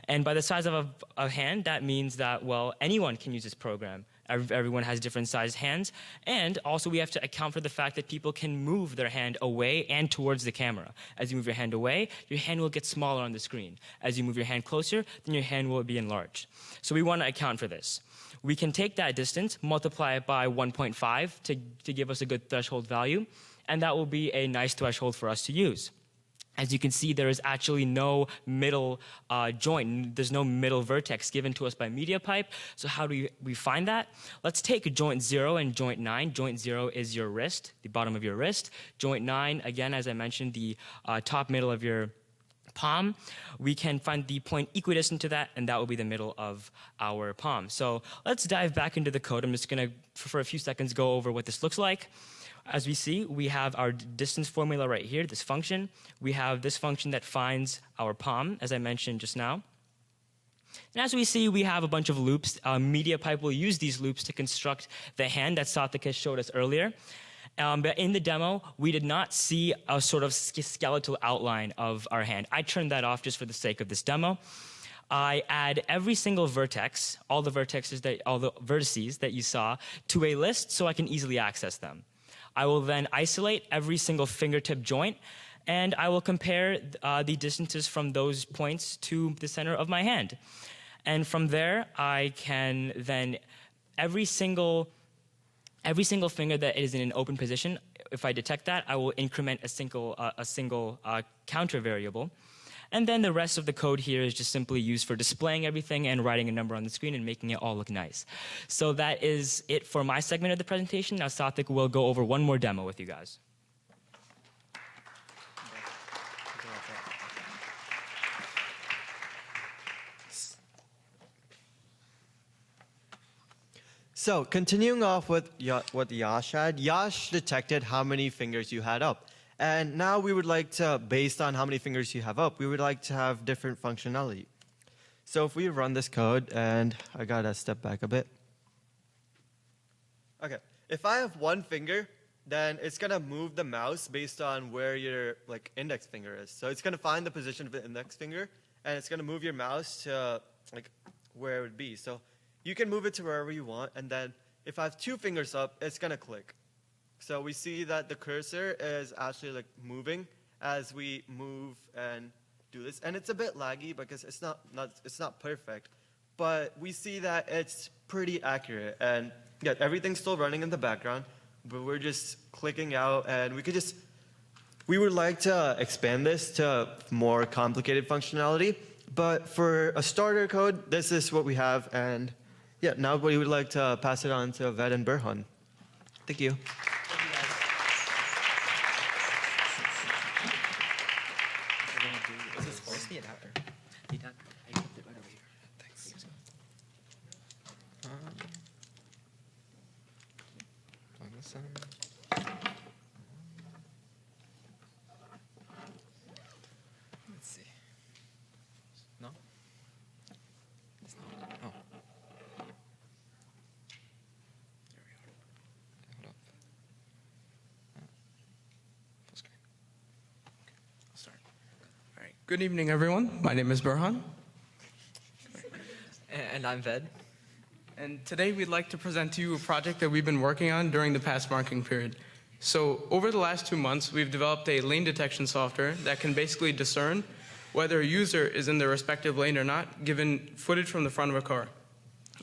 And by the size of a hand, that means that, well, anyone can use this program. Everyone has different sized hands. And also we have to account for the fact that people can move their hand away and towards the camera. As you move your hand away, your hand will get smaller on the screen. As you move your hand closer, then your hand will be enlarged. So we want to account for this. We can take that distance, multiply it by 1.5 to give us a good threshold value, and that will be a nice threshold for us to use. As you can see, there is actually no middle joint. There's no middle vertex given to us by MediaPipe. So how do we find that? Let's take joint 0 and joint 9. Joint 0 is your wrist, the bottom of your wrist. Joint 9, again, as I mentioned, the top middle of your palm. We can find the point equidistant to that, and that will be the middle of our palm. So let's dive back into the code. I'm just going to, for a few seconds, go over what this looks like. As we see, we have our distance formula right here, this function. We have this function that finds our palm, as I mentioned just now. And as we see, we have a bunch of loops. MediaPipe will use these loops to construct the hand that Satvik has showed us earlier. But in the demo, we did not see a sort of skeletal outline of our hand. I turned that off just for the sake of this demo. I add every single vertex, all the vertices that you saw, to a list so I can easily access them. I will then isolate every single fingertip joint, and I will compare the distances from those points to the center of my hand. And from there, I can then, every single finger that is in an open position, if I detect that, I will increment a single counter variable. And then the rest of the code here is just simply used for displaying everything and writing a number on the screen and making it all look nice. So that is it for my segment of the presentation. Now Satvik will go over one more demo with you guys. So continuing off with what Yash had, Yash detected how many fingers you had up. And now we would like to, based on how many fingers you have up, we would like to have different functionality. So if we run this code, and I gotta step back a bit. Okay, if I have one finger, then it's gonna move the mouse based on where your index finger is. So it's gonna find the position of the index finger, and it's gonna move your mouse to where it would be. So you can move it to wherever you want, and then if I have two fingers up, it's gonna click. So we see that the cursor is actually moving as we move and do this, and it's a bit laggy because it's not perfect, but we see that it's pretty accurate, and yeah, everything's still running in the background, but we're just clicking out, and we would like to expand this to more complicated functionality, but for a starter code, this is what we have, and yeah, now we would like to pass it on to Ved and Burhan. Thank you. Let's see. No? It's not. Oh. There we are. Hold up. Full screen. Okay, I'll start. All right. Good evening, everyone. My name is Burhan. And I'm Ved. And today we'd like to present to you a project that we've been working on during the past marking period. So over the last 2 months, we've developed a lane detection software that can basically discern whether a user is in their respective lane or not, given footage from the front of a car.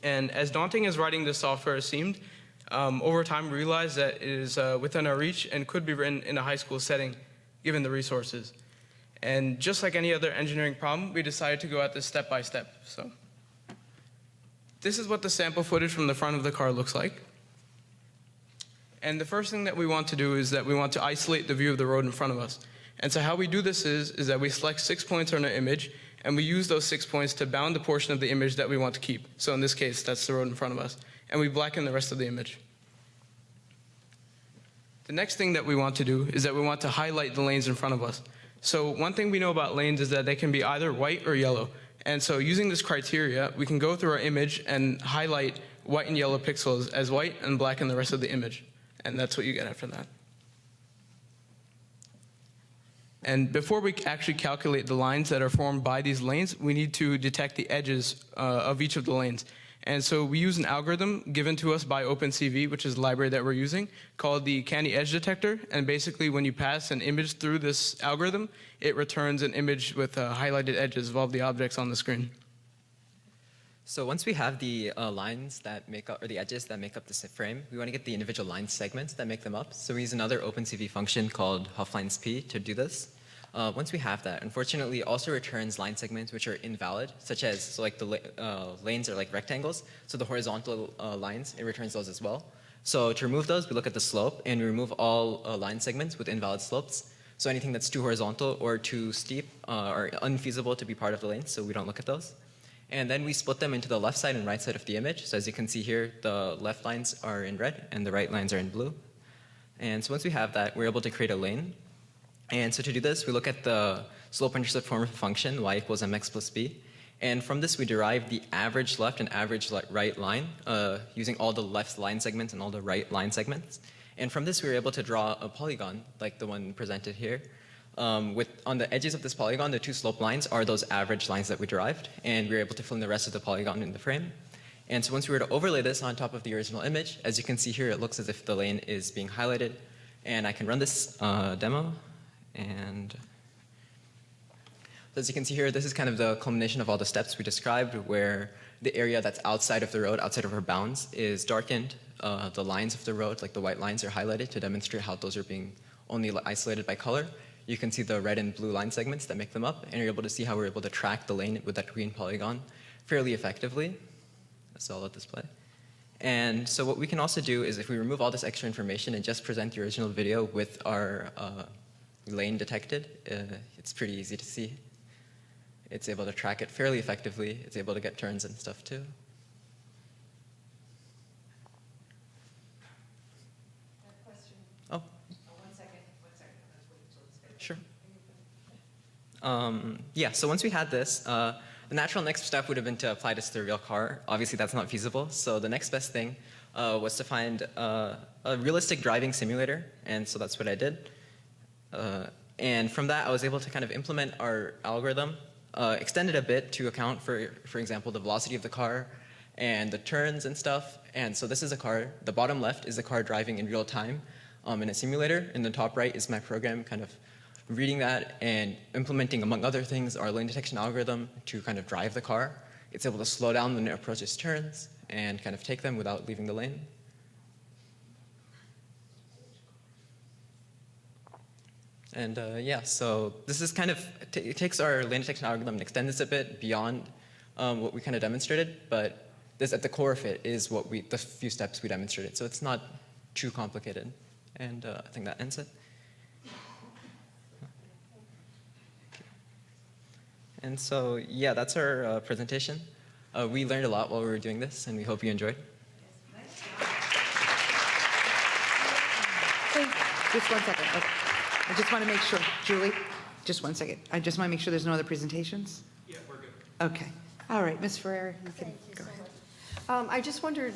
And as daunting as writing this software seemed, over time we realized that it is within our reach and could be written in a high school setting, given the resources. And just like any other engineering problem, we decided to go at this step by step. So This is what the sample footage from the front of the car looks like. And the first thing that we want to do is that we want to isolate the view of the road in front of us. And so how we do this is that we select 6 points on our image, and we use those 6 points to bound the portion of the image that we want to keep. So in this case, that's the road in front of us. And we blacken the rest of the image. The next thing that we want to do is that we want to highlight the lanes in front of us. So one thing we know about lanes is that they can be either white or yellow. And so using this criteria, we can go through our image and highlight white and yellow pixels as white and blacken the rest of the image. And that's what you get after that. And before we actually calculate the lines that are formed by these lanes, we need to detect the edges of each of the lanes. And so we use an algorithm given to us by OpenCV, which is the library that we're using, called the Candy Edge Detector. And basically, when you pass an image through this algorithm, it returns an image with highlighted edges of all the objects on the screen. So once we have the lines that make up, or the edges that make up the frame, we want to get the individual line segments that make them up. So we use another OpenCV function called HuffLines-P to do this. Once we have that, unfortunately, it also returns line segments which are invalid, such as, so like the lanes are like rectangles, so the horizontal lines, it returns those as well. So to remove those, we look at the slope, and we remove all line segments with invalid slopes. So anything that's too horizontal or too steep are unfeasible to be part of the lane, so we don't look at those. And then we split them into the left side and right side of the image. So as you can see here, the left lines are in red, and the right lines are in blue. And so once we have that, we're able to create a lane. And so to do this, we look at the slope-intercept form of a function, y equals mx plus b. And from this, we derive the average left and average right line, using all the left line segments and all the right line segments. And from this, we were able to draw a polygon, like the one presented here. On the edges of this polygon, the two slope lines are those average lines that we derived. And we were able to fill in the rest of the polygon in the frame. And so once we were to overlay this on top of the original image, as you can see here, it looks as if the lane is being highlighted. And I can run this demo. And as you can see here, this is kind of the culmination of all the steps we described, where the area that's outside of the road, outside of our bounds, is darkened. The lines of the road, like the white lines, are highlighted to demonstrate how those are being only isolated by color. You can see the red and blue line segments that make them up, and you're able to see how we're able to track the lane with that green polygon fairly effectively. That's all at display. And so what we can also do is if we remove all this extra information and just present the original video with our lane detected, it's pretty easy to see. It's able to track it fairly effectively. It's able to get turns and stuff too. Oh. 1 second. Sure. Yeah, so once we had this, the natural next step would have been to apply this to the real car. Obviously, that's not feasible. So the next best thing was to find a realistic driving simulator. And so that's what I did. And from that, I was able to kind of implement our algorithm, extend it a bit to account for example, the velocity of the car and the turns and stuff. And so this is a car. The bottom left is the car driving in real time in a simulator. And the top right is my program kind of reading that and implementing, among other things, our lane detection algorithm to kind of drive the car. It's able to slow down when it approaches turns and kind of take them without leaving the lane. And yeah, so this is kind of, it takes our lane detection algorithm and extends it a bit beyond what we kind of demonstrated, but this at the core of it is what the few steps we demonstrated. So it's not too complicated. And I think that ends it. And so, yeah, that's our presentation. We learned a lot while we were doing this, and we hope you enjoyed. Just 1 second. Okay. I just want to make sure, Julie, just 1 second. I just want to make sure there's no other presentations. Yeah, we're good. Okay. All right, Ms. Ferrer, you can go ahead. I just wondered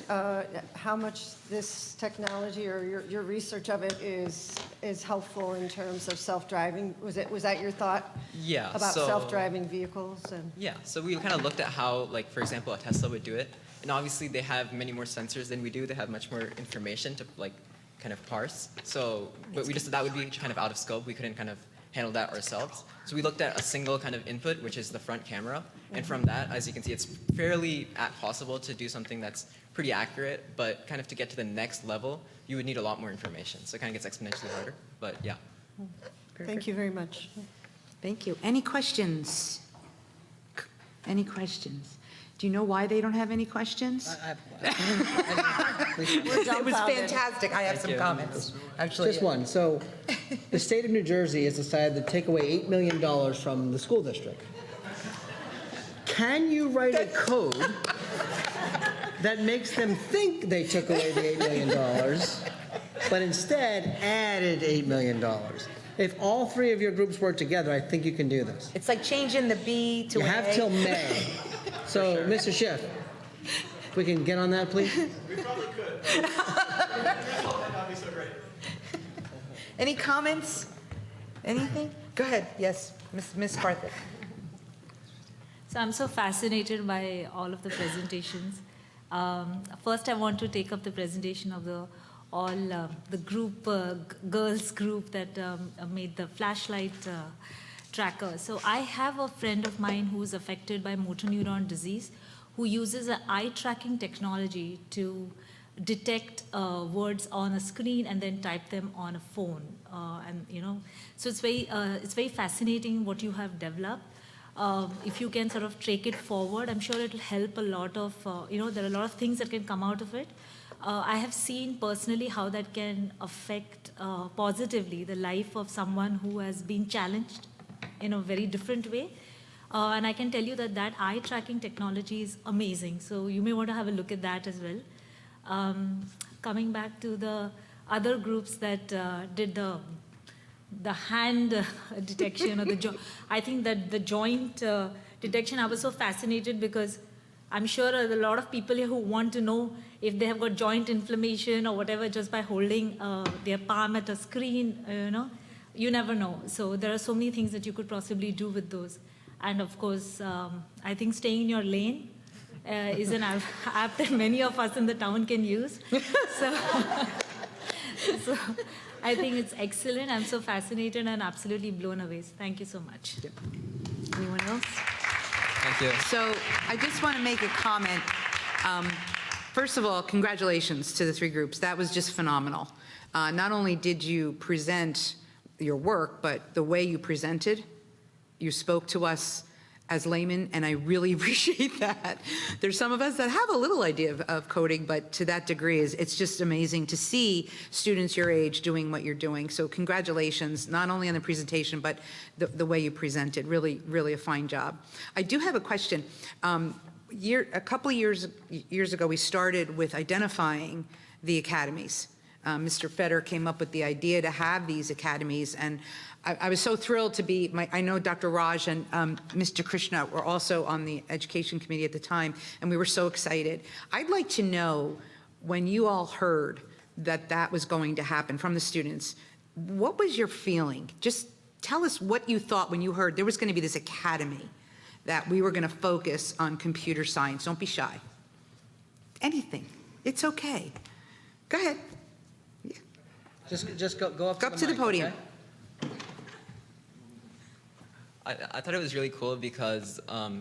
how much this technology or your research of it is helpful in terms of self-driving. Was that your thought? Yeah. About so, self-driving vehicles? And yeah. So we kind of looked at how, like, for example, a Tesla would do it, and obviously they have many more sensors than we do. They have much more information to like kind of parse. So, but that would be kind of out of scope. We couldn't kind of handle that ourselves. So we looked at a single kind of input, which is the front camera. And from that, as you can see, it's fairly possible to do something that's pretty accurate, but kind of to get to the next level, you would need a lot more information. So it kind of gets exponentially harder, but yeah. Thank you very much. Thank you. Any questions? Any questions? Do you know why they don't have any questions? It was fantastic. I have some comments, actually. Just one. So the state of New Jersey has decided to take away $8 million from the school district. Can you write a code that makes them think they took away the $8 million, but instead added $8 million? If all three of your groups work together, I think you can do this. It's like changing the B to You an have A. till May. So, Mr. Schiff, if we can get on that, please? We probably could. Not be so great. Any comments? Anything? Go ahead. Yes, Ms. Carthen. So I'm so fascinated by all of the presentations. First, I want to take up the presentation of the group, girls group that made the flashlight tracker. So I have a friend of mine who's affected by motor neuron disease, who uses an eye tracking technology to detect words on a screen and then type them on a phone. So it's very fascinating what you have developed. If you can sort of take it forward, I'm sure it'll help a lot of, there are a lot of things that can come out of it. I have seen personally how that can affect positively the life of someone who has been challenged in a very different way. And I can tell you that eye tracking technology is amazing. So you may want to have a look at that as well. Coming back to the other groups that did the hand detection or I think that the joint detection, I was so fascinated because I'm sure there are a lot of people here who want to know if they have got joint inflammation or whatever just by holding their palm at a screen, you never know. So there are so many things that you could possibly do with those. And of course, I think staying in your lane is an app that many of us in the town can use. So I think it's excellent. I'm so fascinated and absolutely blown away. Thank you so much. Anyone else? Thank you. So I just want to make a comment. First of all, congratulations to the three groups. That was just phenomenal. Not only did you present your work, but the way you presented, you spoke to us as laymen, and I really appreciate that. There's some of us that have a little idea of coding, but to that degree, it's just amazing to see students your age doing what you're doing. So congratulations, not only on the presentation, but the way you presented. Really, really a fine job. I do have a question. A couple of years ago, we started with identifying the academies. Mr. Fetter came up with the idea to have these academies, and I was so thrilled to be, I know Dr. Raj and Mr. Krishna were also on the education committee at the time, and we were so excited. I'd like to know, when you all heard that was going to happen from the students, what was your feeling? Just tell us what you thought when you heard there was going to be this academy, that we were going to focus on computer science. Don't be shy. Anything. It's okay. Go ahead. Just go up to the podium. Okay? I thought it was really cool because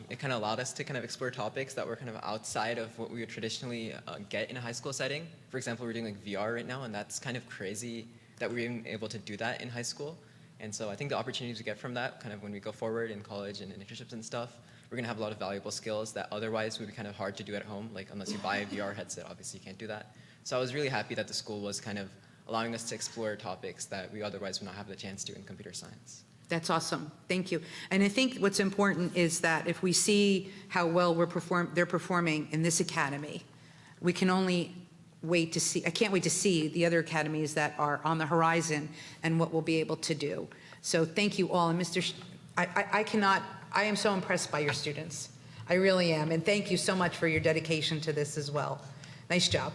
it kind of allowed us to kind of explore topics that were kind of outside of what we would traditionally get in a high school setting. For example, we're doing like VR right now, and that's kind of crazy that we're even able to do that in high school. And so I think the opportunities we get from that, kind of when we go forward in college and in internships and stuff, we're going to have a lot of valuable skills that otherwise would be kind of hard to do at home. Like unless you buy a VR headset, obviously you can't do that. So I was really happy that the school was kind of allowing us to explore topics that we otherwise would not have the chance to in computer science. That's awesome. Thank you. And I think what's important is that if we see how well they're performing in this academy, we can only wait to see, I can't wait to see the other academies that are on the horizon and what we'll be able to do. So thank you all. And I am so impressed by your students. I really am. And thank you so much for your dedication to this as well. Nice job.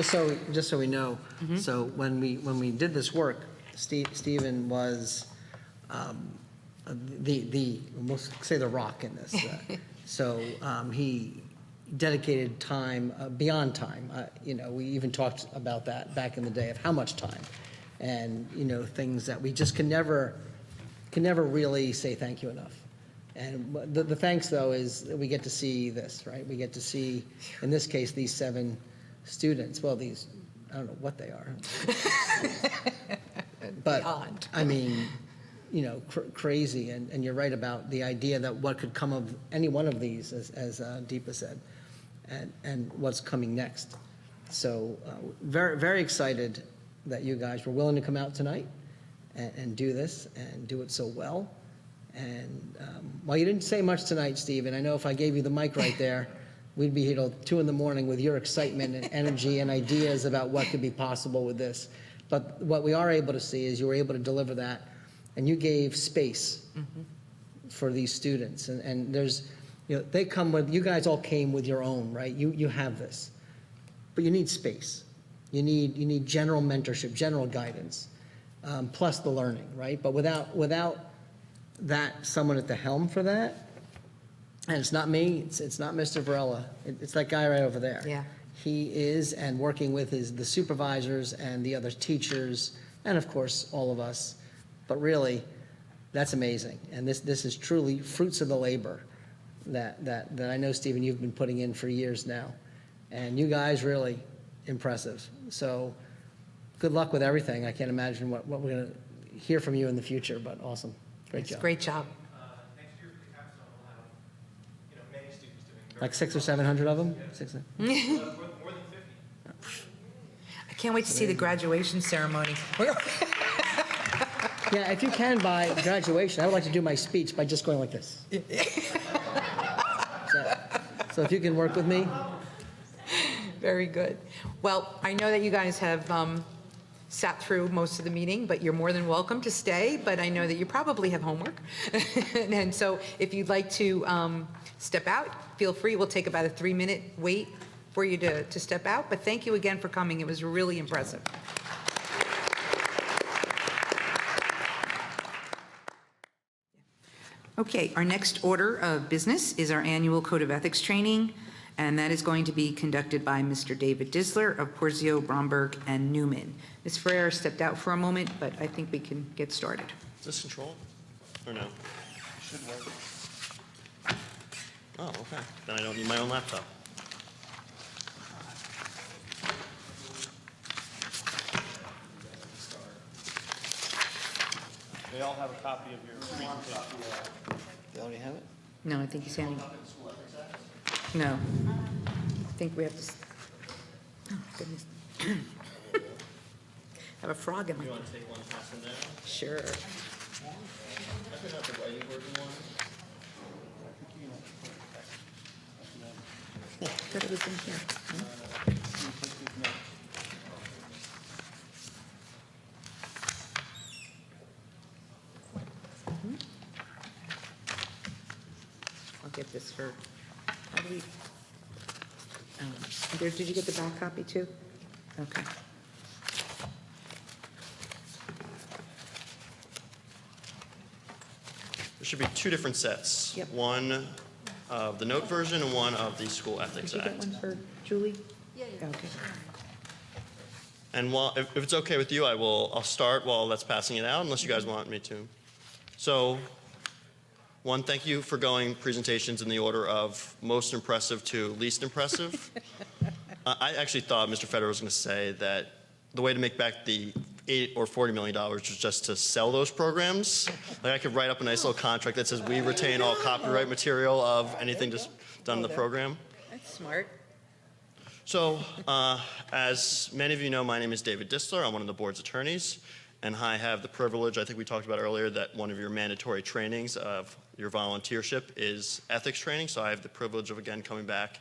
So just so we know, so when we did this work, Stephen was we'll say the rock in this. So he dedicated time beyond time. We even talked about that back in the day of how much time, and things that we just can never really say thank you enough. And the thanks, though, is that we get to see this, right? We get to see, in this case, these 7 students. Well, I don't know what they are. But, Beyond. I mean, crazy. And you're right about the idea that what could come of any one of these, as Deepa said, and what's coming next. So very, very excited that you guys were willing to come out tonight and do this and do it so well. And while you didn't say much tonight, Steve, and I know if I gave you the mic right there, we'd be here till 2 a.m. with your excitement and energy and ideas about what could be possible with this. But what we are able to see is you were able to deliver that, and you gave space for these students. And there's, they come with, you guys all came with your own, right? You have this, but you need space. You need general mentorship, general guidance, plus the learning, right? But without that, someone at the helm for that, and it's not me, it's not Mr. Varela, it's that guy right over there. Yeah. He is, and working with the supervisors and the other teachers, and of course, all of us. But really, that's amazing. And this is truly fruits of the labor that I know, Stephen, you've been putting in for years now. And you guys really impressive. So good luck with everything. I can't imagine what we're going to hear from you in the future, but awesome. Great job. Great job. Next year for the capstone, we'll have, many students doing Like 600 or 700 of them? more than 50. I can't wait to see the graduation ceremony. Yeah, if you can by graduation, I would like to do my speech by just going like this. So if you can work with me. Very good. Well, I know that you guys have sat through most of the meeting, but you're more than welcome to stay. But I know that you probably have homework. And so if you'd like to step out, feel free. We'll take about a 3-minute wait for you to step out. But thank you again for coming. It was really impressive. Okay, our next order of business is our annual Code of Ethics training, and that is going to be conducted by Mr. David Disler of Porzio, Bromberg, and Newman. Ms. Ferrer stepped out for a moment, but I think we can get started. Is this control or no? Should work. Oh, okay. Then I don't need my own laptop. They all have a copy of your presentation. They already have it? No, I think he's handing. No. I think we have to. Oh, goodness. I have a frog in my. You want to take one pass in there? Sure. I could have the writing version one. I thought it was in here. I'll get this for, how do we, did you get the back copy too? Okay. There should be 2 different sets. Yep. One of the note version and one of the School Ethics Did you get Act. one for Julie? Yeah. Okay. And if it's okay with you, I'll start while that's passing it out, unless you guys want me to. So, one, thank you for going presentations in the order of most impressive to least impressive. I actually thought Mr. Federer was going to say that the way to make back the $8 or $40 million was just to sell those programs. Like I could write up a nice little contract that says we retain all copyright material of anything just done in the program. That's smart. So, as many of you know, my name is David Disler. I'm one of the board's attorneys, and I have the privilege, I think we talked about earlier, that one of your mandatory trainings of your volunteership is ethics training, so I have the privilege of, again, coming back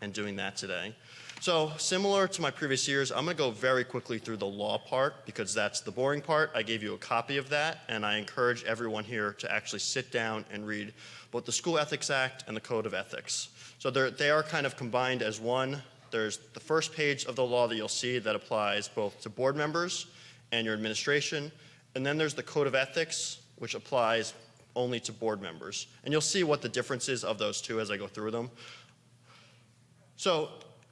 and doing that today. So, similar to my previous years, I'm going to go very quickly through the law part, because that's the boring part. I gave you a copy of that, and I encourage everyone here to actually sit down and read both the School Ethics Act and the Code of Ethics. So they are kind of combined as one. There's the first page of the law that you'll see that applies both to board members and your administration. And then there's the Code of Ethics, which applies only to board members. And you'll see what the difference is of those two as I go through them. So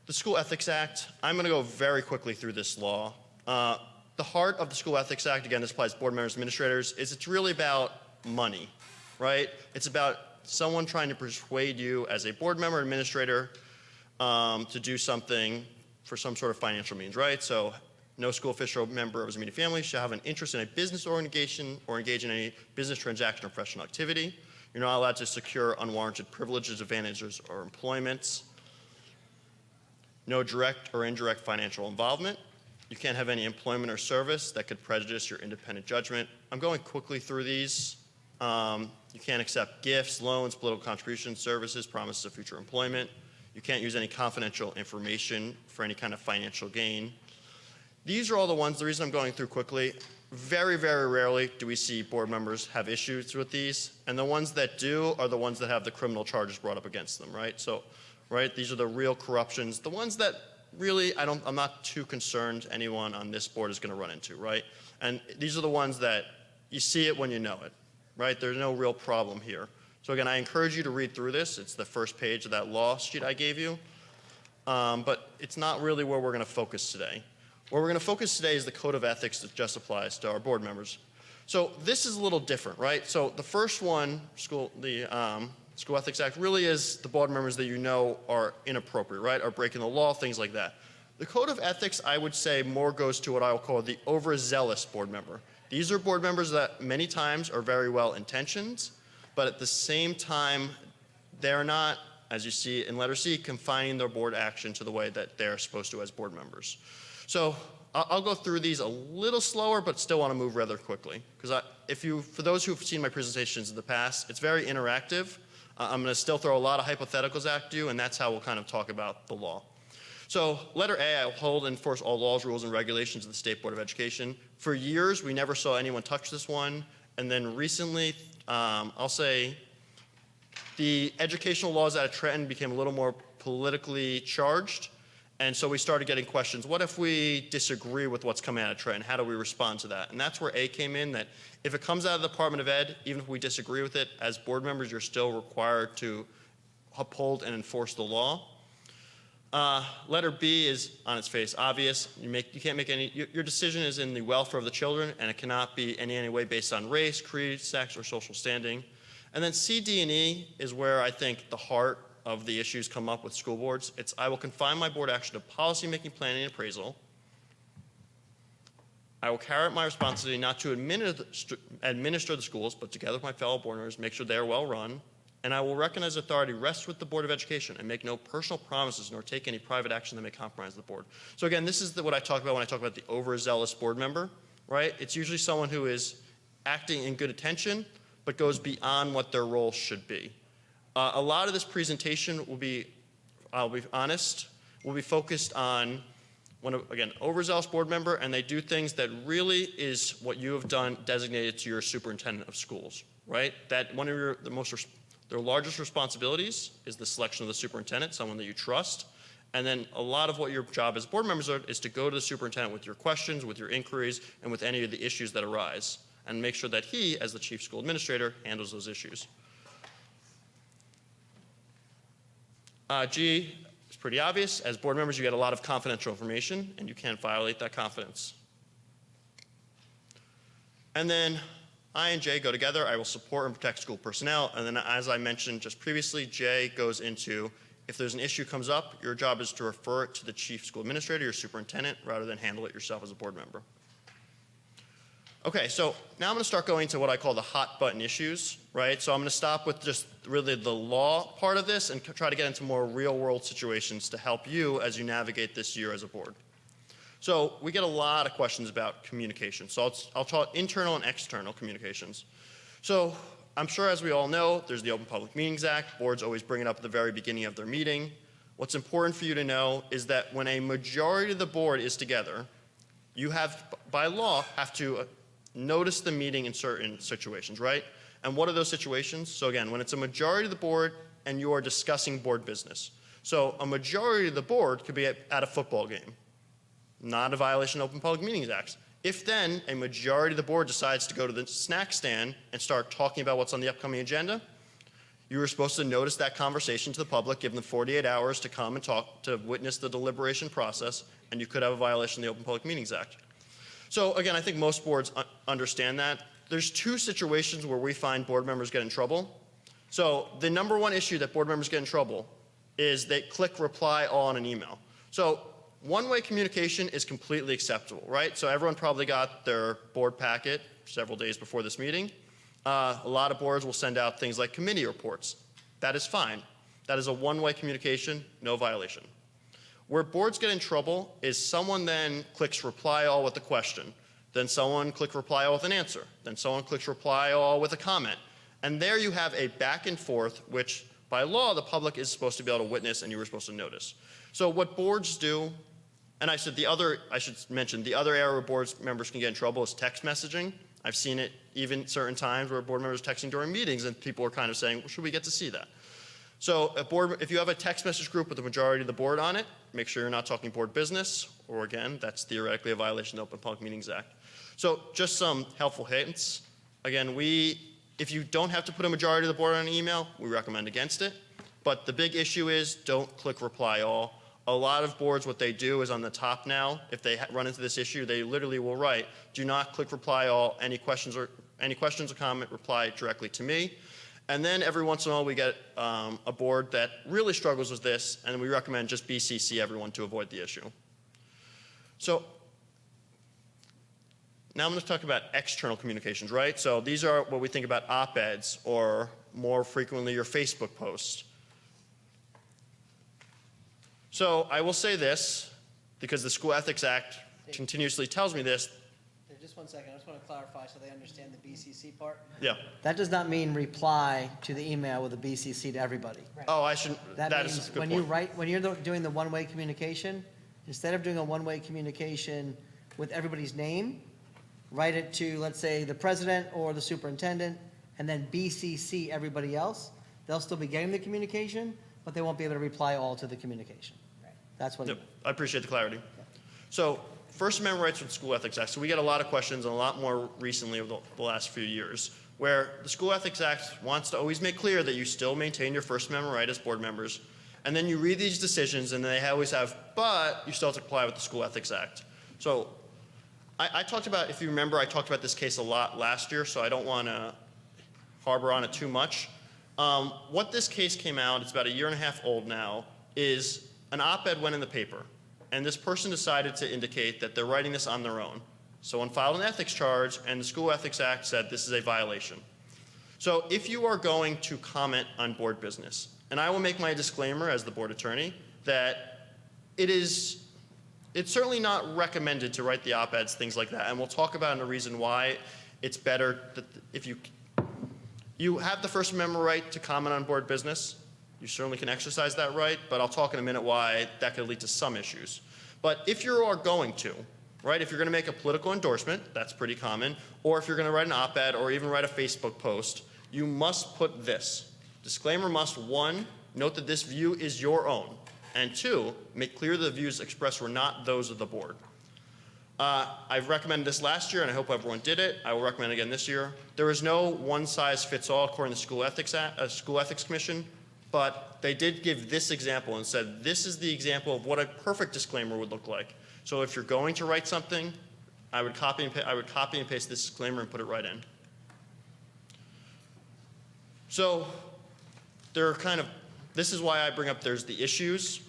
the School Ethics Act, I'm going to go very quickly through this law. The heart of the School Ethics Act, again, this applies to board members, administrators, is it's really about money, right? It's about someone trying to persuade you as a board member, administrator, to do something for some sort of financial means, right? So No school official member of his immediate family shall have an interest in a business organization or engage in any business transaction or professional activity. You're not allowed to secure unwarranted privileges, advantages, or employments. No direct or indirect financial involvement. You can't have any employment or service that could prejudice your independent judgment. I'm going quickly through these. You can't accept gifts, loans, political contributions, services, promises of future employment. You can't use any confidential information for any kind of financial gain. These are all the ones, the reason I'm going through quickly, very, very rarely do we see board members have issues with these, and the ones that do are the ones that have the criminal charges brought up against them, right? So, right, these are the real corruptions, the ones that really I'm not too concerned anyone on this board is going to run into, right? And these are the ones that you see it when you know it, right? There's no real problem here. So again, I encourage you to read through this. It's the first page of that law sheet I gave you, but it's not really where we're going to focus today. Where we're going to focus today is the code of ethics that just applies to our board members. So this is a little different, right? So the first one, School Ethics Act, really is the board members that you know are inappropriate, right? Are breaking the law, things like that. The code of ethics, I would say, more goes to what I will call the overzealous board member. These are board members that many times are very well intentioned, but at the same time, they're not, as you see in letter C, confining their board action to the way that they're supposed to as board members. So I'll go through these a little slower, but still want to move rather quickly. Because for those who've seen my presentations in the past, it's very interactive. I'm going to still throw a lot of hypotheticals at you, and that's how we'll kind of talk about the law. So letter A, I uphold and enforce all laws, rules, and regulations of the State Board of Education. For years, we never saw anyone touch this one. And then recently, I'll say the educational laws out of Trenton became a little more politically charged. And so we started getting questions, what if we disagree with what's coming out of Trenton? How do we respond to that? And that's where A came in, that if it comes out of the Department of Ed, even if we disagree with it, as board members, you're still required to uphold and enforce the law. Letter B is on its face obvious. You can't make any, your decision is in the welfare of the children, and it cannot be in any way based on race, creed, sex, or social standing. And then C, D, and E is where I think the heart of the issues come up with school boards. It's, I will confine my board action to policy-making, planning, and appraisal. I will carry out my responsibility not to administer the schools, but together with my fellow board members, make sure they are well run. And I will recognize authority rests with the Board of Education and make no personal promises nor take any private action that may compromise the board. So again, this is what I talk about when I talk about the overzealous board member, right? It's usually someone who is acting in good intention, but goes beyond what their role should be. A lot of this presentation will be, I'll be honest, will be focused on, again, overzealous board member, and they do things that really is what you have done designated to your superintendent of schools, right? That one of their largest responsibilities is the selection of the superintendent, someone that you trust. And then a lot of what your job as board members is to go to the superintendent with your questions, with your inquiries, and with any of the issues that arise, and make sure that he, as the chief school administrator, handles those issues. G is pretty obvious. As board members, you get a lot of confidential information, and you can't violate that confidence. And then I and J go together. I will support and protect school personnel. And then, as I mentioned just previously, J goes into, if there's an issue comes up, your job is to refer it to the chief school administrator, your superintendent, rather than handle it yourself as a board member. Okay, so now I'm going to start going to what I call the hot button issues, right? So I'm going to stop with just really the law part of this and try to get into more real world situations to help you as you navigate this year as a board. So we get a lot of questions about communication. So I'll talk internal and external communications. So I'm sure, as we all know, there's the Open Public Meetings Act. Boards always bring it up at the very beginning of their meeting. What's important for you to know is that when a majority of the board is together, you have, by law, have to notice the meeting in certain situations, right? And what are those situations? So again, when it's a majority of the board and you are discussing board business. So a majority of the board could be at a football game, not a violation of Open Public Meetings Act. If then a majority of the board decides to go to the snack stand and start talking about what's on the upcoming agenda, you were supposed to notice that conversation to the public, give them 48 hours to come and talk, to witness the deliberation process, and you could have a violation of the Open Public Meetings Act. So again, I think most boards understand that. There's two situations where we find board members get in trouble. So the number one issue that board members get in trouble is they click reply all on an email. So one-way communication is completely acceptable, right? So everyone probably got their board packet several days before this meeting. A lot of boards will send out things like committee reports. That is fine. That is a one-way communication, no violation. Where boards get in trouble is someone then clicks reply all with a question. Then someone clicks reply all with an answer. Then someone clicks reply all with a comment. And there you have a back and forth, which by law the public is supposed to be able to witness and you were supposed to notice. So what boards do, and I should mention, the other area where board members can get in trouble is text messaging. I've seen it even certain times where board members are texting during meetings and people are kind of saying, well, should we get to see that? So if you have a text message group with the majority of the board on it, make sure you're not talking board business, or again, that's theoretically a violation of the Open Public Meetings Act. So just some helpful hints. Again, if you don't have to put a majority of the board on an email, we recommend against it. But the big issue is don't click reply all. A lot of boards, what they do is on the top now, if they run into this issue, they literally will write, do not click reply all, any questions or comment, reply directly to me. And then every once in a while we get a board that really struggles with this, and we recommend just BCC everyone to avoid the issue. So now I'm going to talk about external communications, right? So these are what we think about op-eds, or more frequently your Facebook posts. So I will say this, because the School Ethics Act continuously tells me this. Just one second, I just want to clarify so they understand the BCC part. Yeah. That does not mean reply to the email with a BCC to everybody. Oh, I shouldn't. That That means is a good when point. when you're doing the one-way communication, instead of doing a one-way communication with everybody's name, write it to, let's say, the president or the superintendent, and then BCC everybody else. They'll still be getting the communication, but they won't be able to reply all to the communication. That's what. Yep, I appreciate the clarity. So First Amendment rights with the School Ethics Act. So we get a lot of questions, and a lot more recently over the last few years, where the School Ethics Act wants to always make clear that you still maintain your First Amendment right as board members. And then you read these decisions, and they always have, but you still have to comply with the School Ethics Act. So I talked about, if you remember, I talked about this case a lot last year, so I don't want to harbor on it too much. What this case came out, it's about 1.5 years old now, is an op-ed went in the paper. And this person decided to indicate that they're writing this on their own. Someone filed an ethics charge, and the School Ethics Act said this is a violation. So if you are going to comment on board business, and I will make my disclaimer as the board attorney, that it's certainly not recommended to write the op-eds, things like that, and we'll talk about a reason why it's better that if you have the First Amendment right to comment on board business. You certainly can exercise that right, but I'll talk in a minute why that could lead to some issues. But if you are going to, right, if you're going to make a political endorsement, that's pretty common, or if you're going to write an op-ed or even write a Facebook post, you must put this. Disclaimer must, 1, note that this view is your own, and 2, make clear the views expressed were not those of the board. I've recommended this last year, and I hope everyone did it. I will recommend it again this year. There is no one-size-fits-all according to the School Ethics Commission. But they did give this example and said, this is the example of what a perfect disclaimer would look like. So if you're going to write something, I would copy and paste this disclaimer and put it right in. So this is why I bring up there's the issues.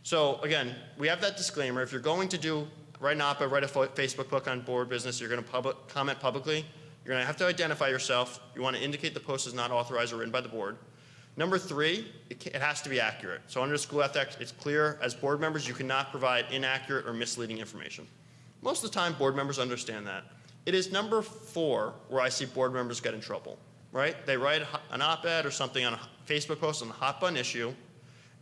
So again, we have that disclaimer. If you're going to write an op-ed, write a Facebook post on board business, you're going to comment publicly, you're going to have to identify yourself. You want to indicate the post is not authorized or written by the board. Number 3, it has to be accurate. So under school ethics, it's clear as board members you cannot provide inaccurate or misleading information. Most of the time, board members understand that. It is number 4 where I see board members get in trouble, right? They write an op-ed or something on a Facebook post on a hot button issue,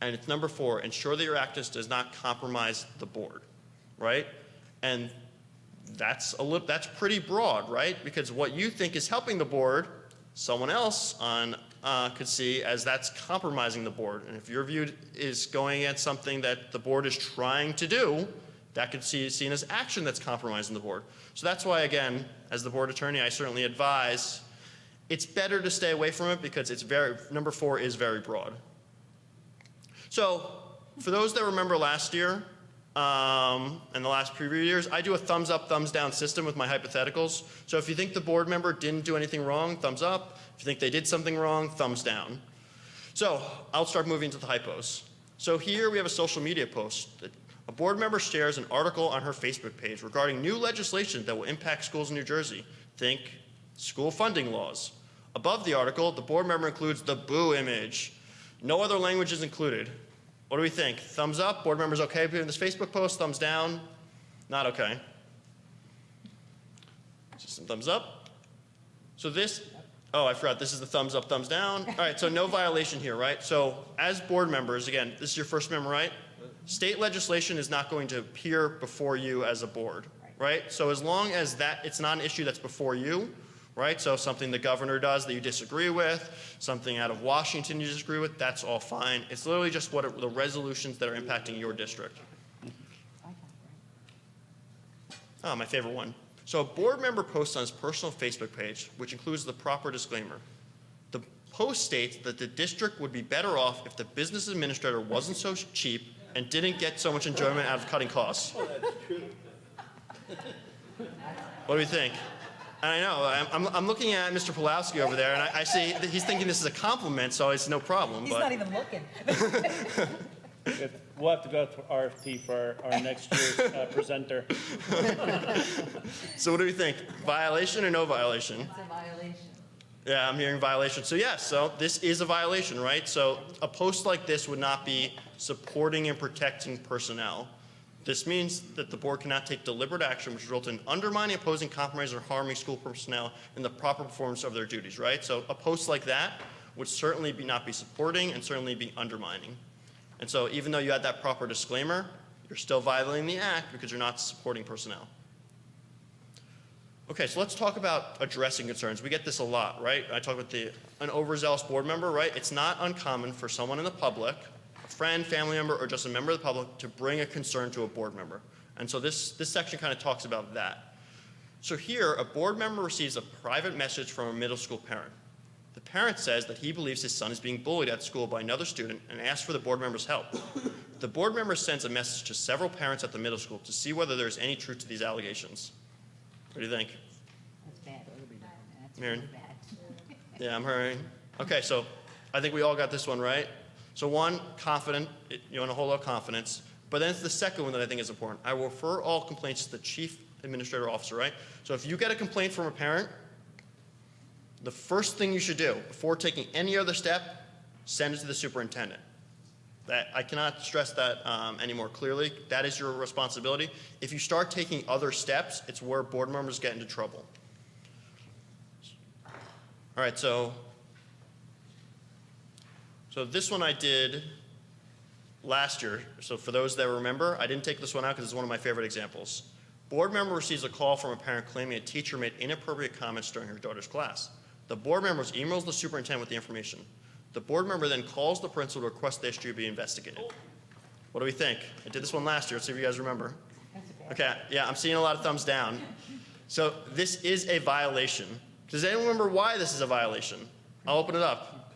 and it's number 4, ensure that your actus does not compromise the board, right? And that's pretty broad, right? Because what you think is helping the board, someone else could see as that's compromising the board. And if your view is going against something that the board is trying to do, that could be seen as action that's compromising the board. So that's why, again, as the board attorney, I certainly advise it's better to stay away from it because number 4 is very broad. So for those that remember last year and the last previous years, I do a thumbs up, thumbs down system with my hypotheticals. So if you think the board member didn't do anything wrong, thumbs up. If you think they did something wrong, thumbs down. So I'll start moving to the hypos. So here we have a social media post that A board member shares an article on her Facebook page regarding new legislation that will impact schools in New Jersey. Think school funding laws. Above the article, the board member includes the boo image. No other language is included. What do we think? Thumbs up? Board members okay with this Facebook post? Thumbs down? Not okay. Just some thumbs up. So this, oh, I forgot, this is the thumbs up, thumbs down. All right, so no violation here, right? So as board members, again, this is your first amendment right? State legislation is not going to appear before you as a board, right? So as long as that, it's not an issue that's before you, right? So something the governor does that you disagree with, something out of Washington you disagree with, that's all fine. It's literally just what are the resolutions that are impacting your district. Oh, my favorite one. So a board member posts on his personal Facebook page, which includes the proper disclaimer. The post states that the district would be better off if the business administrator wasn't so cheap and didn't get so much enjoyment out of cutting costs. What do we think? And I know, I'm looking at Mr. Pulowski over there, and I see that he's thinking this is a compliment, so it's no problem. He's not even looking. We'll have to go to RFP for our next year's presenter. So what do we think? Violation or no violation? It's a violation. Yeah, I'm hearing violation. So yes, so this is a violation, right? So a post like this would not be supporting and protecting personnel. This means that the board cannot take deliberate action which result in undermining, opposing, compromising, or harming school personnel in the proper performance of their duties, right? So a post like that would certainly not be supporting and certainly be undermining. And so even though you had that proper disclaimer, you're still violating the act because you're not supporting personnel. Okay, so let's talk about addressing concerns. We get this a lot, right? I talk about an overzealous board member, right? It's not uncommon for someone in the public, a friend, family member, or just a member of the public to bring a concern to a board member. And so this section kind of talks about that. So here, a board member receives a private message from a middle school parent. The parent says that he believes his son is being bullied at school by another student and asks for the board member's help. The board member sends a message to several parents at the middle school to see whether there's any truth to these allegations. What do you think? That's bad. That's Maren? really bad. Yeah, I'm hearing. Okay, so I think we all got this one right. So one, confident, you want to hold out confidence. But then it's the second one that I think is important. I will refer all complaints to the chief administrative officer, right? So if you get a complaint from a parent, the first thing you should do before taking any other step, send it to the superintendent. I cannot stress that any more clearly. That is your responsibility. If you start taking other steps, it's where board members get into trouble. All right, so this one I did last year. So for those that remember, I didn't take this one out because it's one of my favorite examples. Board member receives a call from a parent claiming a teacher made inappropriate comments during her daughter's class. The board member emails the superintendent with the information. The board member then calls the principal to request the issue be investigated. What do we think? I did this one last year. Let's see if you guys remember. Okay, yeah, I'm seeing a lot of thumbs down. So this is a violation. Does anyone remember why this is a violation? I'll open it up.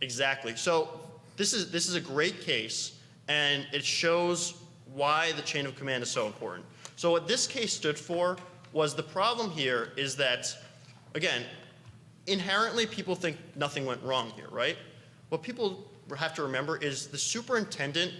Exactly. So this is a great case, and it shows why the chain of command is so important. So what this case stood for was the problem here is that, again, inherently people think nothing went wrong here, right? What people have to remember is the superintendent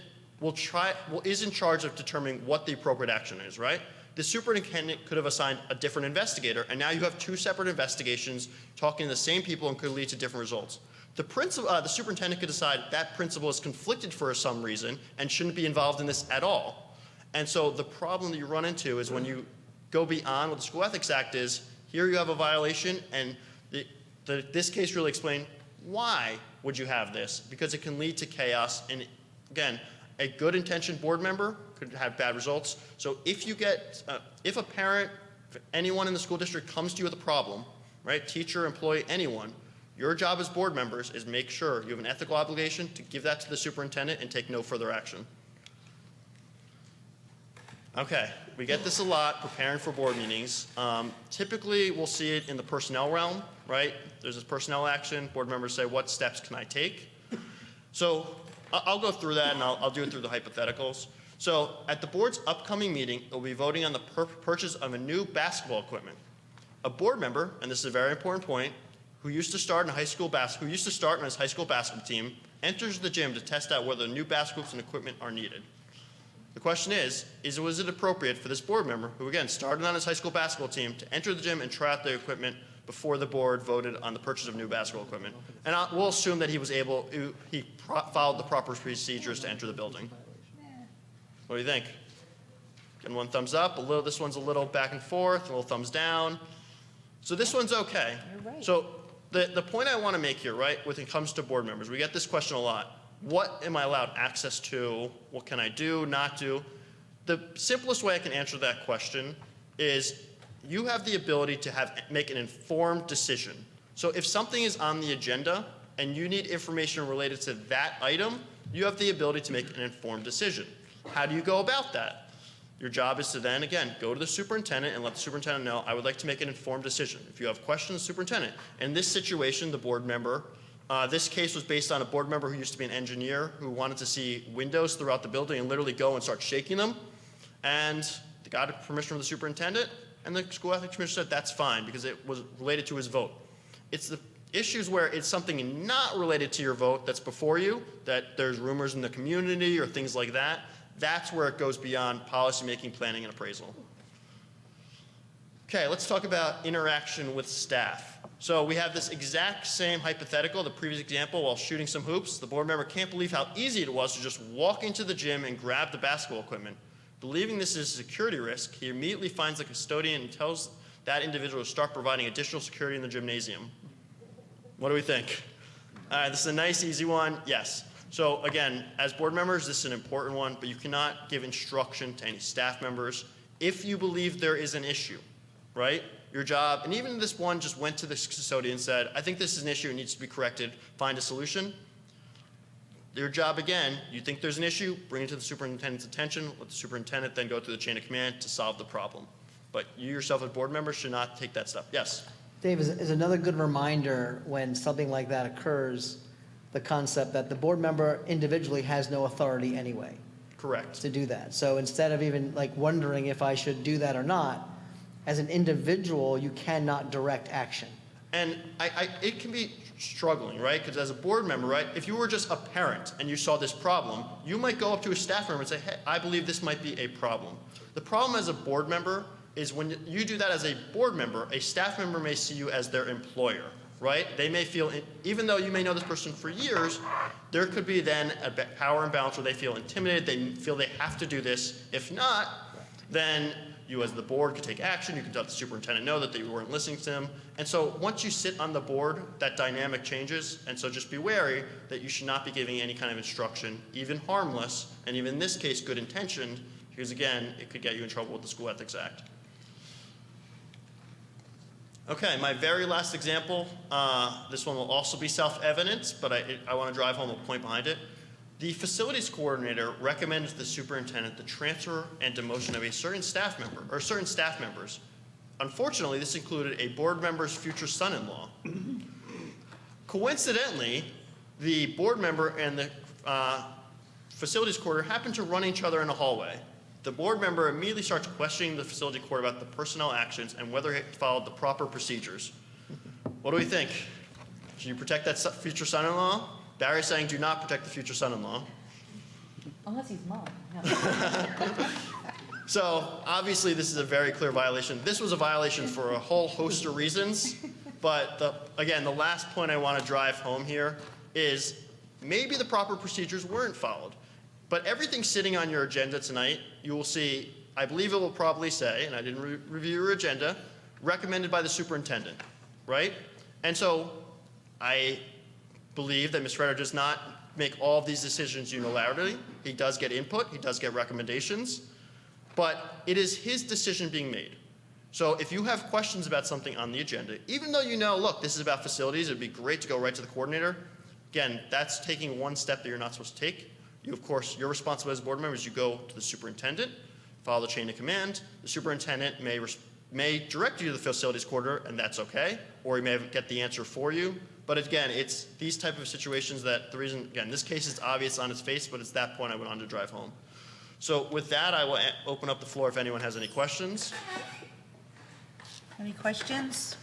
is in charge of determining what the appropriate action is, right? The superintendent could have assigned a different investigator, and now you have two separate investigations talking to the same people and could lead to different results. The superintendent could decide that principal is conflicted for some reason and shouldn't be involved in this at all. And so the problem that you run into is when you go beyond what the School Ethics Act is, here you have a violation, and this case really explained why would you have this, because it can lead to chaos. And again, a good intentioned board member could have bad results. So if you get, if a parent, if anyone in the school district comes to you with a problem, right, teacher, employee, anyone, your job as board members is make sure you have an ethical obligation to give that to the superintendent and take no further action. Okay, we get this a lot preparing for board meetings. Typically, we'll see it in the personnel realm, right? There's this personnel action. Board members say, what steps can I take? So I'll go through that, and I'll do it through the hypotheticals. So at the board's upcoming meeting, it will be voting on the purchase of a new basketball equipment. A board member, and this is a very important point, who used to start on his high school basketball team, enters the gym to test out whether new basketballs and equipment are needed. The question is was it appropriate for this board member, who again started on his high school basketball team, to enter the gym and try out the equipment before the board voted on the purchase of new basketball equipment? And we'll assume that he followed the proper procedures to enter the building. What do you think? Getting one thumbs up, this one's a little back and forth, a little thumbs down. So this one's okay. You're right. So the point I want to make here, right, when it comes to board members, we get this question a lot. What am I allowed access to? What can I do, not do? The simplest way I can answer that question is you have the ability to make an informed decision. So if something is on the agenda and you need information related to that item, you have the ability to make an informed decision. How do you go about that? Your job is to then, again, go to the superintendent and let the superintendent know, I would like to make an informed decision. If you have questions, superintendent. In this situation, the board member, this case was based on a board member who used to be an engineer who wanted to see windows throughout the building and literally go and start shaking them. And they got permission from the superintendent, and the school ethics commission said that's fine because it was related to his vote. It's the issues where it's something not related to your vote that's before you, that there's rumors in the community or things like that. That's where it goes beyond policymaking, planning, and appraisal. Okay, let's talk about interaction with staff. So we have this exact same hypothetical, the previous example, while shooting some hoops. The board member can't believe how easy it was to just walk into the gym and grab the basketball equipment. Believing this is a security risk, he immediately finds a custodian and tells that individual to start providing additional security in the gymnasium. What do we think? All right, this is a nice, easy one. Yes. So again, as board members, this is an important one, but you cannot give instruction to any staff members if you believe there is an issue, right? Your job, and even this one just went to the custodian and said, I think this is an issue, it needs to be corrected, find a solution. Your job, again, you think there's an issue, bring it to the superintendent's attention, let the superintendent then go through the chain of command to solve the problem. But you yourself as board members should not take that step. Yes? Dave, is another good reminder when something like that occurs, the concept that the board member individually has no authority anyway. Correct. To do that. So instead of even like wondering if I should do that or not, as an individual, you cannot direct action. And it can be struggling, right? Because as a board member, right, if you were just a parent and you saw this problem, you might go up to a staff member and say, hey, I believe this might be a problem. The problem as a board member is when you do that as a board member, a staff member may see you as their employer, right? They may feel, even though you may know this person for years, there could be then a power imbalance where they feel intimidated, they feel they have to do this. If not, then you as the board could take action, you could let the superintendent know that you weren't listening to him. And so once you sit on the board, that dynamic changes, and so just be wary that you should not be giving any kind of instruction, even harmless, and even in this case, good intentioned, because again, it could get you in trouble with the School Ethics Act. Okay, my very last example, this one will also be self-evident, but I want to drive home a point behind it. The facilities coordinator recommended to the superintendent the transfer and demotion of a certain staff member, or certain staff members. Unfortunately, this included a board member's future son-in-law. Coincidentally, the board member and the facilities coordinator happened to run each other in a hallway. The board member immediately starts questioning the facility coordinator about the personnel actions and whether he followed the proper procedures. What do we think? Should you protect that future son-in-law? Barry's saying do not protect the future son-in-law. Unless he's mom. So obviously this is a very clear violation. This was a violation for a whole host of reasons, but again, the last point I want to drive home here is maybe the proper procedures weren't followed. But everything sitting on your agenda tonight, you will see, I believe it will probably say, and I didn't review your agenda, recommended by the superintendent, right? And so I believe that Ms. Redder does not make all of these decisions unilaterally. He does get input, he does get recommendations, but it is his decision being made. So if you have questions about something on the agenda, even though you know, look, this is about facilities, it'd be great to go right to the coordinator. Again, that's taking one step that you're not supposed to take. You, of course, your responsibility as board members, you go to the superintendent, follow the chain of command. The superintendent may direct you to the facilities coordinator, and that's okay, or he may get the answer for you. But again, it's these type of situations that the reason, again, this case is obvious on its face, but it's that point I went on to drive home. So with that, I will open up the floor if anyone has any questions. Any questions?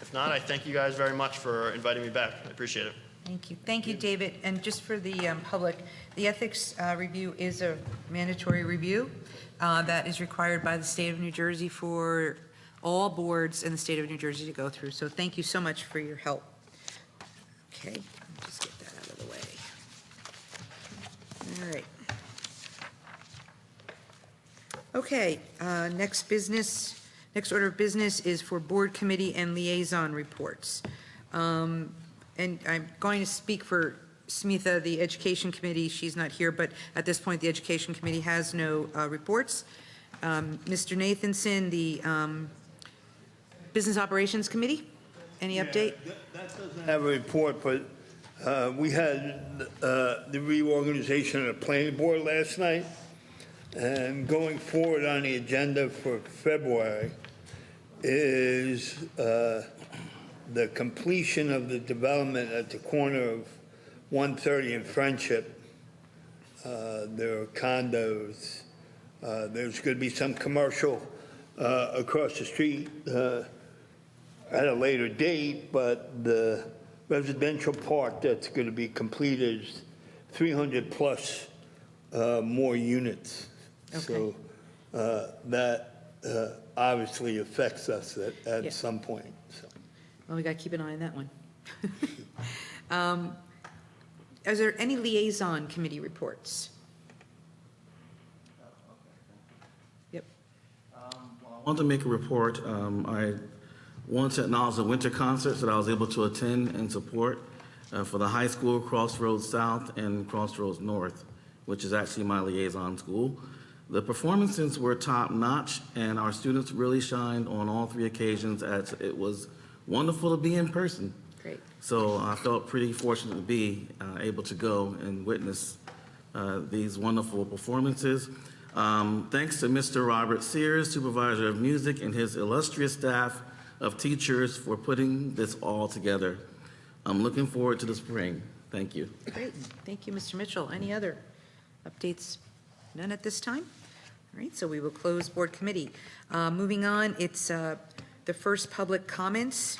If not, I thank you guys very much for inviting me back. I appreciate it. Thank you, David. And just for the public, the ethics review is a mandatory review that is required by the state of New Jersey for all boards in the state of New Jersey to go through. So thank you so much for your help. Okay, let me just get that out of the way. All right. Okay, next order of business is for board committee and liaison reports. And I'm going to speak for Smitha, the Education Committee. She's not here, but at this point, the Education Committee has no reports. Mr. Nathanson, the Business Operations Committee, any update? That doesn't have a report, but we had the reorganization of the planning board last night. And going forward on the agenda for February is the completion of the development at the corner of 130 and Friendship. There are condos. There's going to be some commercial across the street at a later date, but the residential part that's going to be completed is 300 plus more units. Okay. So that obviously affects us at some point. So. Well, we got to keep an eye on that one. Is there any liaison committee reports? Yep. I want to make a report. I want to acknowledge the winter concerts that I was able to attend and support for the high school, Crossroads South and Crossroads North, which is actually my liaison school. The performances were top-notch, and our students really shined on all three occasions, as it was wonderful to be in person. Great. So I felt pretty fortunate to be able to go and witness these wonderful performances. Thanks to Mr. Robert Sears, Supervisor of Music, and his illustrious staff of teachers for putting this all together. I'm looking forward to the spring. Thank you. Great. Thank you, Mr. Mitchell. Any other updates? None at this time? All right, so we will close board committee. Moving on, it's the first public comments.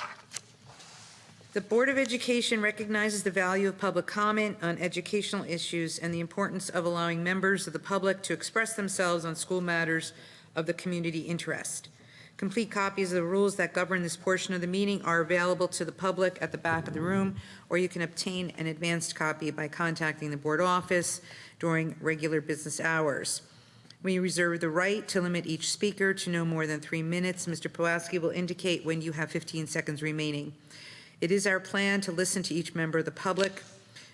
The Board of Education recognizes the value of public comment on educational issues and the importance of allowing members of the public to express themselves on school matters of the community interest. Complete copies of the rules that govern this portion of the meeting are available to the public at the back of the room, or you can obtain an advanced copy by contacting the board office during regular business hours. We reserve the right to limit each speaker to no more than 3 minutes. Mr. Pulaski will indicate when you have 15 seconds remaining. It is our plan to listen to each member of the public.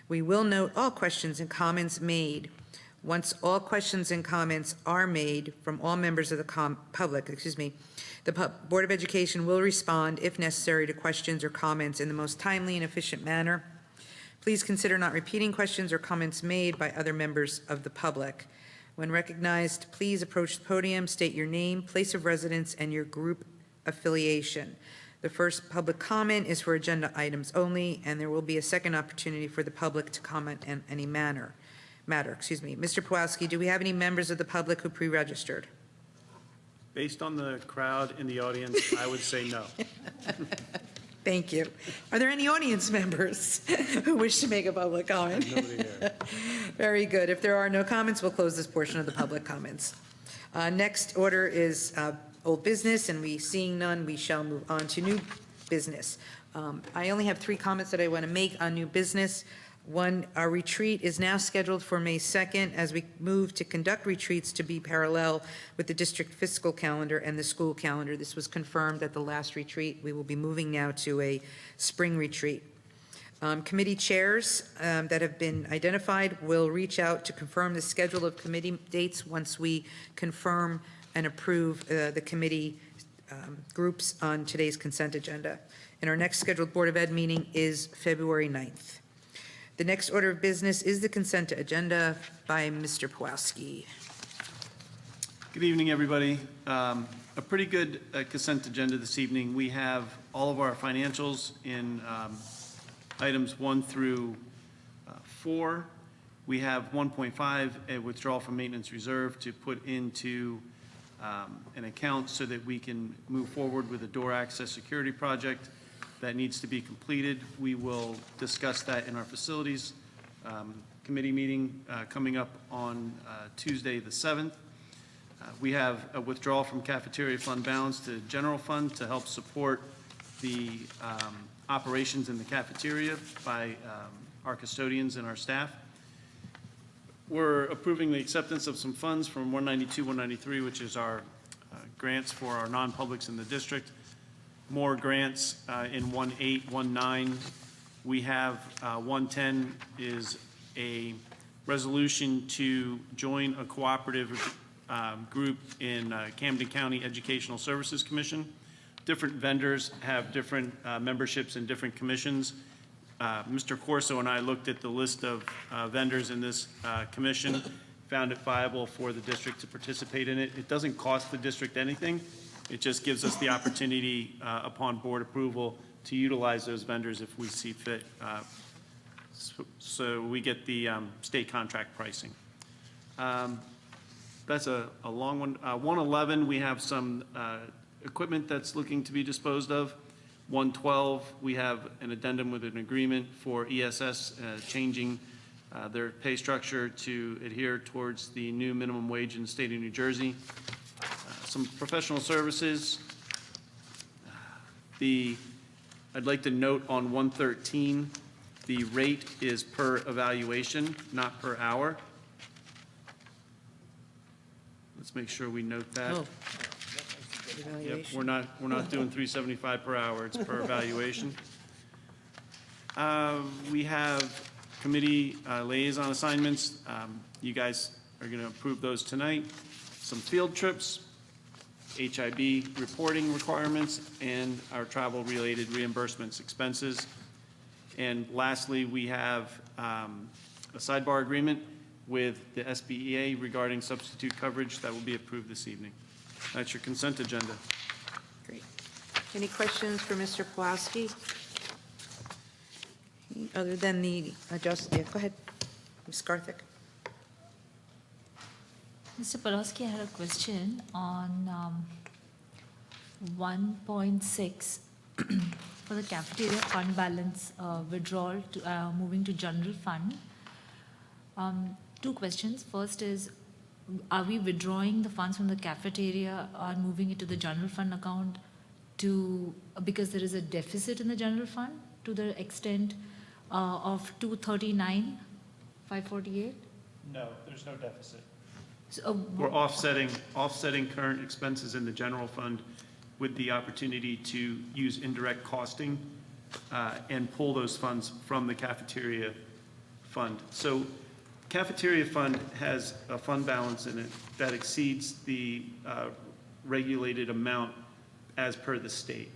We will note all questions and comments made. Once all questions and comments are made from all members of the public, the Board of Education will respond, if necessary, to questions or comments in the most timely and efficient manner. Please consider not repeating questions or comments made by other members of the public. When recognized, please approach the podium, state your name, place of residence, and your group affiliation. The first public comment is for agenda items only, and there will be a second opportunity for the public to comment in any matter. Mr. Pulaski, do we have any members of the public who pre-registered? Based on the crowd in the audience, I would say no. Thank you. Are there any audience members who wish to make a public comment? Nobody here. Very good. If there are no comments, we'll close this portion of the public comments. Next order is old business, and seeing none, we shall move on to new business. I only have 3 comments that I want to make on new business. One, our retreat is now scheduled for May 2nd as we move to conduct retreats to be parallel with the district fiscal calendar and the school calendar. This was confirmed at the last retreat. We will be moving now to a spring retreat. Committee chairs that have been identified will reach out to confirm the schedule of committee dates once we confirm and approve the committee groups on today's consent agenda. And our next scheduled Board of Ed meeting is February 9th. The next order of business is the consent agenda by Mr. Pulaski. Good evening, everybody. A pretty good consent agenda this evening. We have all of our financials in items 1 through 4. We have 1.5, a withdrawal from maintenance reserve to put into an account so that we can move forward with a door access security project. that needs to be completed. We will discuss that in our facilities committee meeting coming up on Tuesday, the 7th. We have a withdrawal from cafeteria fund balance to general fund to help support the operations in the cafeteria by our custodians and our staff. We're approving the acceptance of some funds from 192, 193, which is our grants for our non-publics in the district. More grants in 18, 19. We have 110 is a resolution to join a cooperative group in Camden County Educational Services Commission. Different vendors have different memberships in different commissions. Mr. Corso and I looked at the list of vendors in this commission, found it viable for the district to participate in it. It doesn't cost the district anything. It just gives us the opportunity upon board approval to utilize those vendors if we see fit. So we get the state contract pricing. That's a long one. 111, we have some equipment that's looking to be disposed of. 112, we have an addendum with an agreement for ESS changing their pay structure to adhere towards the new minimum wage in the state of New Jersey. Some professional services. I'd like to note on 113, the rate is per evaluation, not per hour. Let's make sure we note that. Oh. Yep, Evaluation. we're not doing 375 per hour, it's per evaluation. We have committee liaison assignments. You guys are gonna approve those tonight. Some field trips, HIB reporting requirements, and our travel-related reimbursements expenses. And lastly, we have a sidebar agreement with the SBEA regarding substitute coverage that will be approved this evening. That's your consent agenda. Great. Any questions for Mr. Pulaski? Other than the yeah, go ahead. Ms. Garthik. Mr. Pulaski, I had a question on 1.6 for the cafeteria fund balance withdrawal to moving to general fund. Two questions. First is, are we withdrawing the funds from the cafeteria or moving it to the general fund account because there is a deficit in the general fund to the extent of 239,548? No, there's no deficit. So, We're offsetting current expenses in the general fund with the opportunity to use indirect costing and pull those funds from the cafeteria fund. So cafeteria fund has a fund balance in it that exceeds the regulated amount as per the state.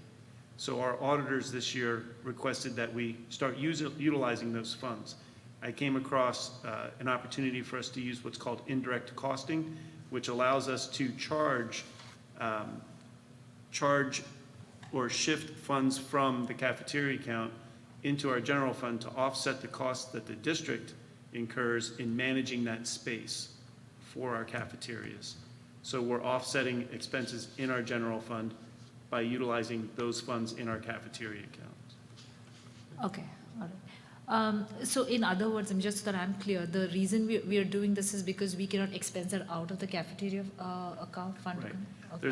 So our auditors this year requested that we start utilizing those funds. I came across an opportunity for us to use what's called indirect costing, which allows us to charge or shift funds from the cafeteria account into our general fund to offset the costs that the district incurs in managing that space for our cafeterias. So we're offsetting expenses in our general fund by utilizing those funds in our cafeteria accounts. okay, all right. So in other words, just so that I'm clear, the reason we are doing this is because we cannot expense that out of the cafeteria account fund? Right. Okay.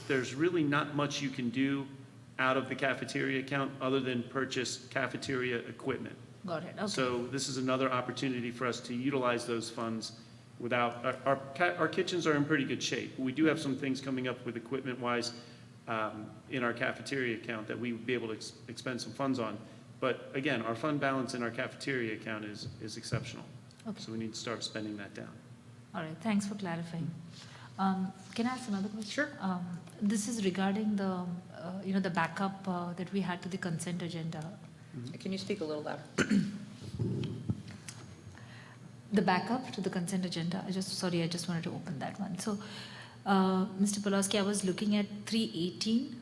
There's really not much you can do out of the cafeteria account other than purchase cafeteria equipment. Got it, okay. So this is another opportunity for us to utilize those funds without, our kitchens are in pretty good shape. We do have some things coming up with equipment-wise in our cafeteria account that we would be able to expend some funds on. But again, our fund balance in our cafeteria account is exceptional. Okay. So we need to start spending that down. All right, thanks for clarifying. Can I ask another question? Sure. This is regarding the, the backup that we had to the consent agenda. Can you speak a little louder? The backup to the consent agenda, I just wanted to open that one. So, Mr. Pulaski, I was looking at 318,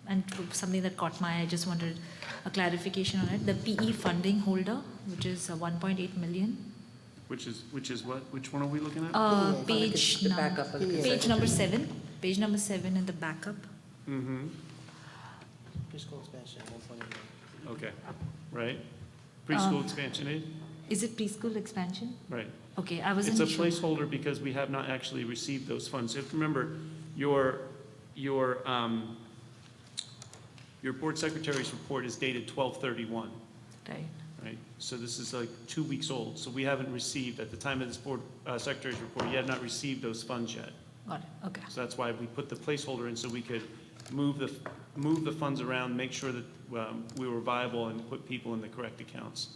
and something that caught my eye, I just wanted a clarification on it. The PE funding holder, which is 1.8 million. Which is what? Which one are we looking at? Page number 7. Page number 7 in the backup. Mm-hmm. Preschool expansion at 1.8. Okay, right? Preschool expansion aid? Is it preschool expansion? Right. Okay, I wasn't It's a sure. placeholder because we have not actually received those funds. You have to remember, your board secretary's report is dated 12/31, Right. right? So this is like 2 weeks old. So we haven't received, at the time of this board secretary's report, you had not received those funds yet. Got it. Okay. So that's why we put the placeholder in, so we could move the funds around, make sure that we were viable and put people in the correct accounts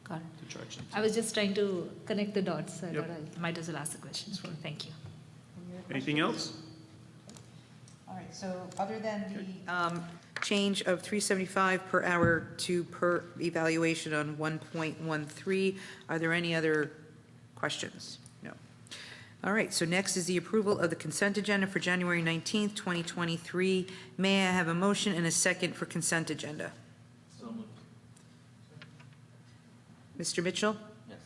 Got it. to charge them. I was just trying to connect the dots. So I Yep. thought I might as well ask the questions. Thank you. Anything else? All right, so other than the change of 375 per hour to per evaluation on 1.13, are there any other questions? No. All right, so next is the approval of the consent agenda for January 19th, 2023. May I have a motion and a second for consent agenda? Mr. Mitchell? Yes.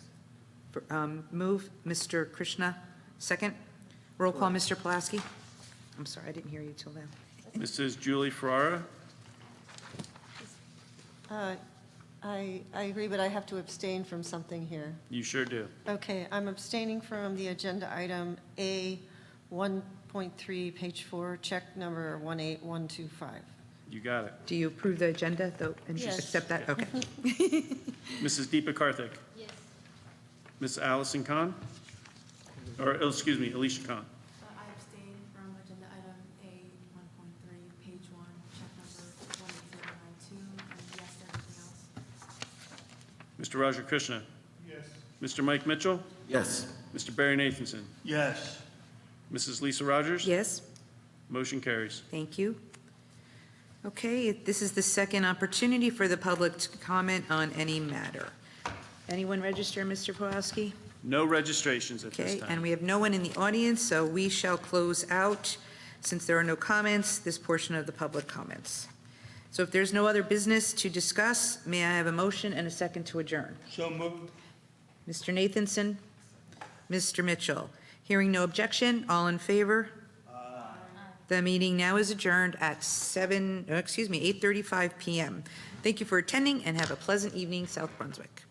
Move. Mr. Krishna, second. Roll call, Mr. Pulaski. I'm sorry, I didn't hear you till then. Mrs. Julie Ferrara? I agree, but I have to abstain from something here. You sure do. Okay, I'm abstaining from the agenda item A 1.3, page 4, check number 18125. You got it. Do you approve the agenda, though, and just Yes. accept that? Okay. Mrs. Deepa Karthik? Yes. Ms. Allison Khan? Or, oh, excuse me, Alicia Khan? I abstain from agenda item A 1.3, page 1, check number 18092, and yes to everything else. Mr. Raja Krishna? Yes. Mr. Mike Mitchell? Yes. Mr. Barry Nathanson? Yes. Mrs. Lisa Rogers? Yes, Motion carries. thank you. Okay, this is the second opportunity for the public to comment on any matter. Anyone register, Mr. Pulaski? No registrations at this Okay, time. and we have no one in the audience, so we shall close out, since there are no comments, this portion of the public comments. So if there's no other business to discuss, may I have a motion and a second to adjourn? So moved. Mr. Nathanson? Mr. Mitchell? Hearing no objection, all in favor? The meeting now is adjourned at 8:35 PM. Thank you for attending and have a pleasant evening, South Brunswick.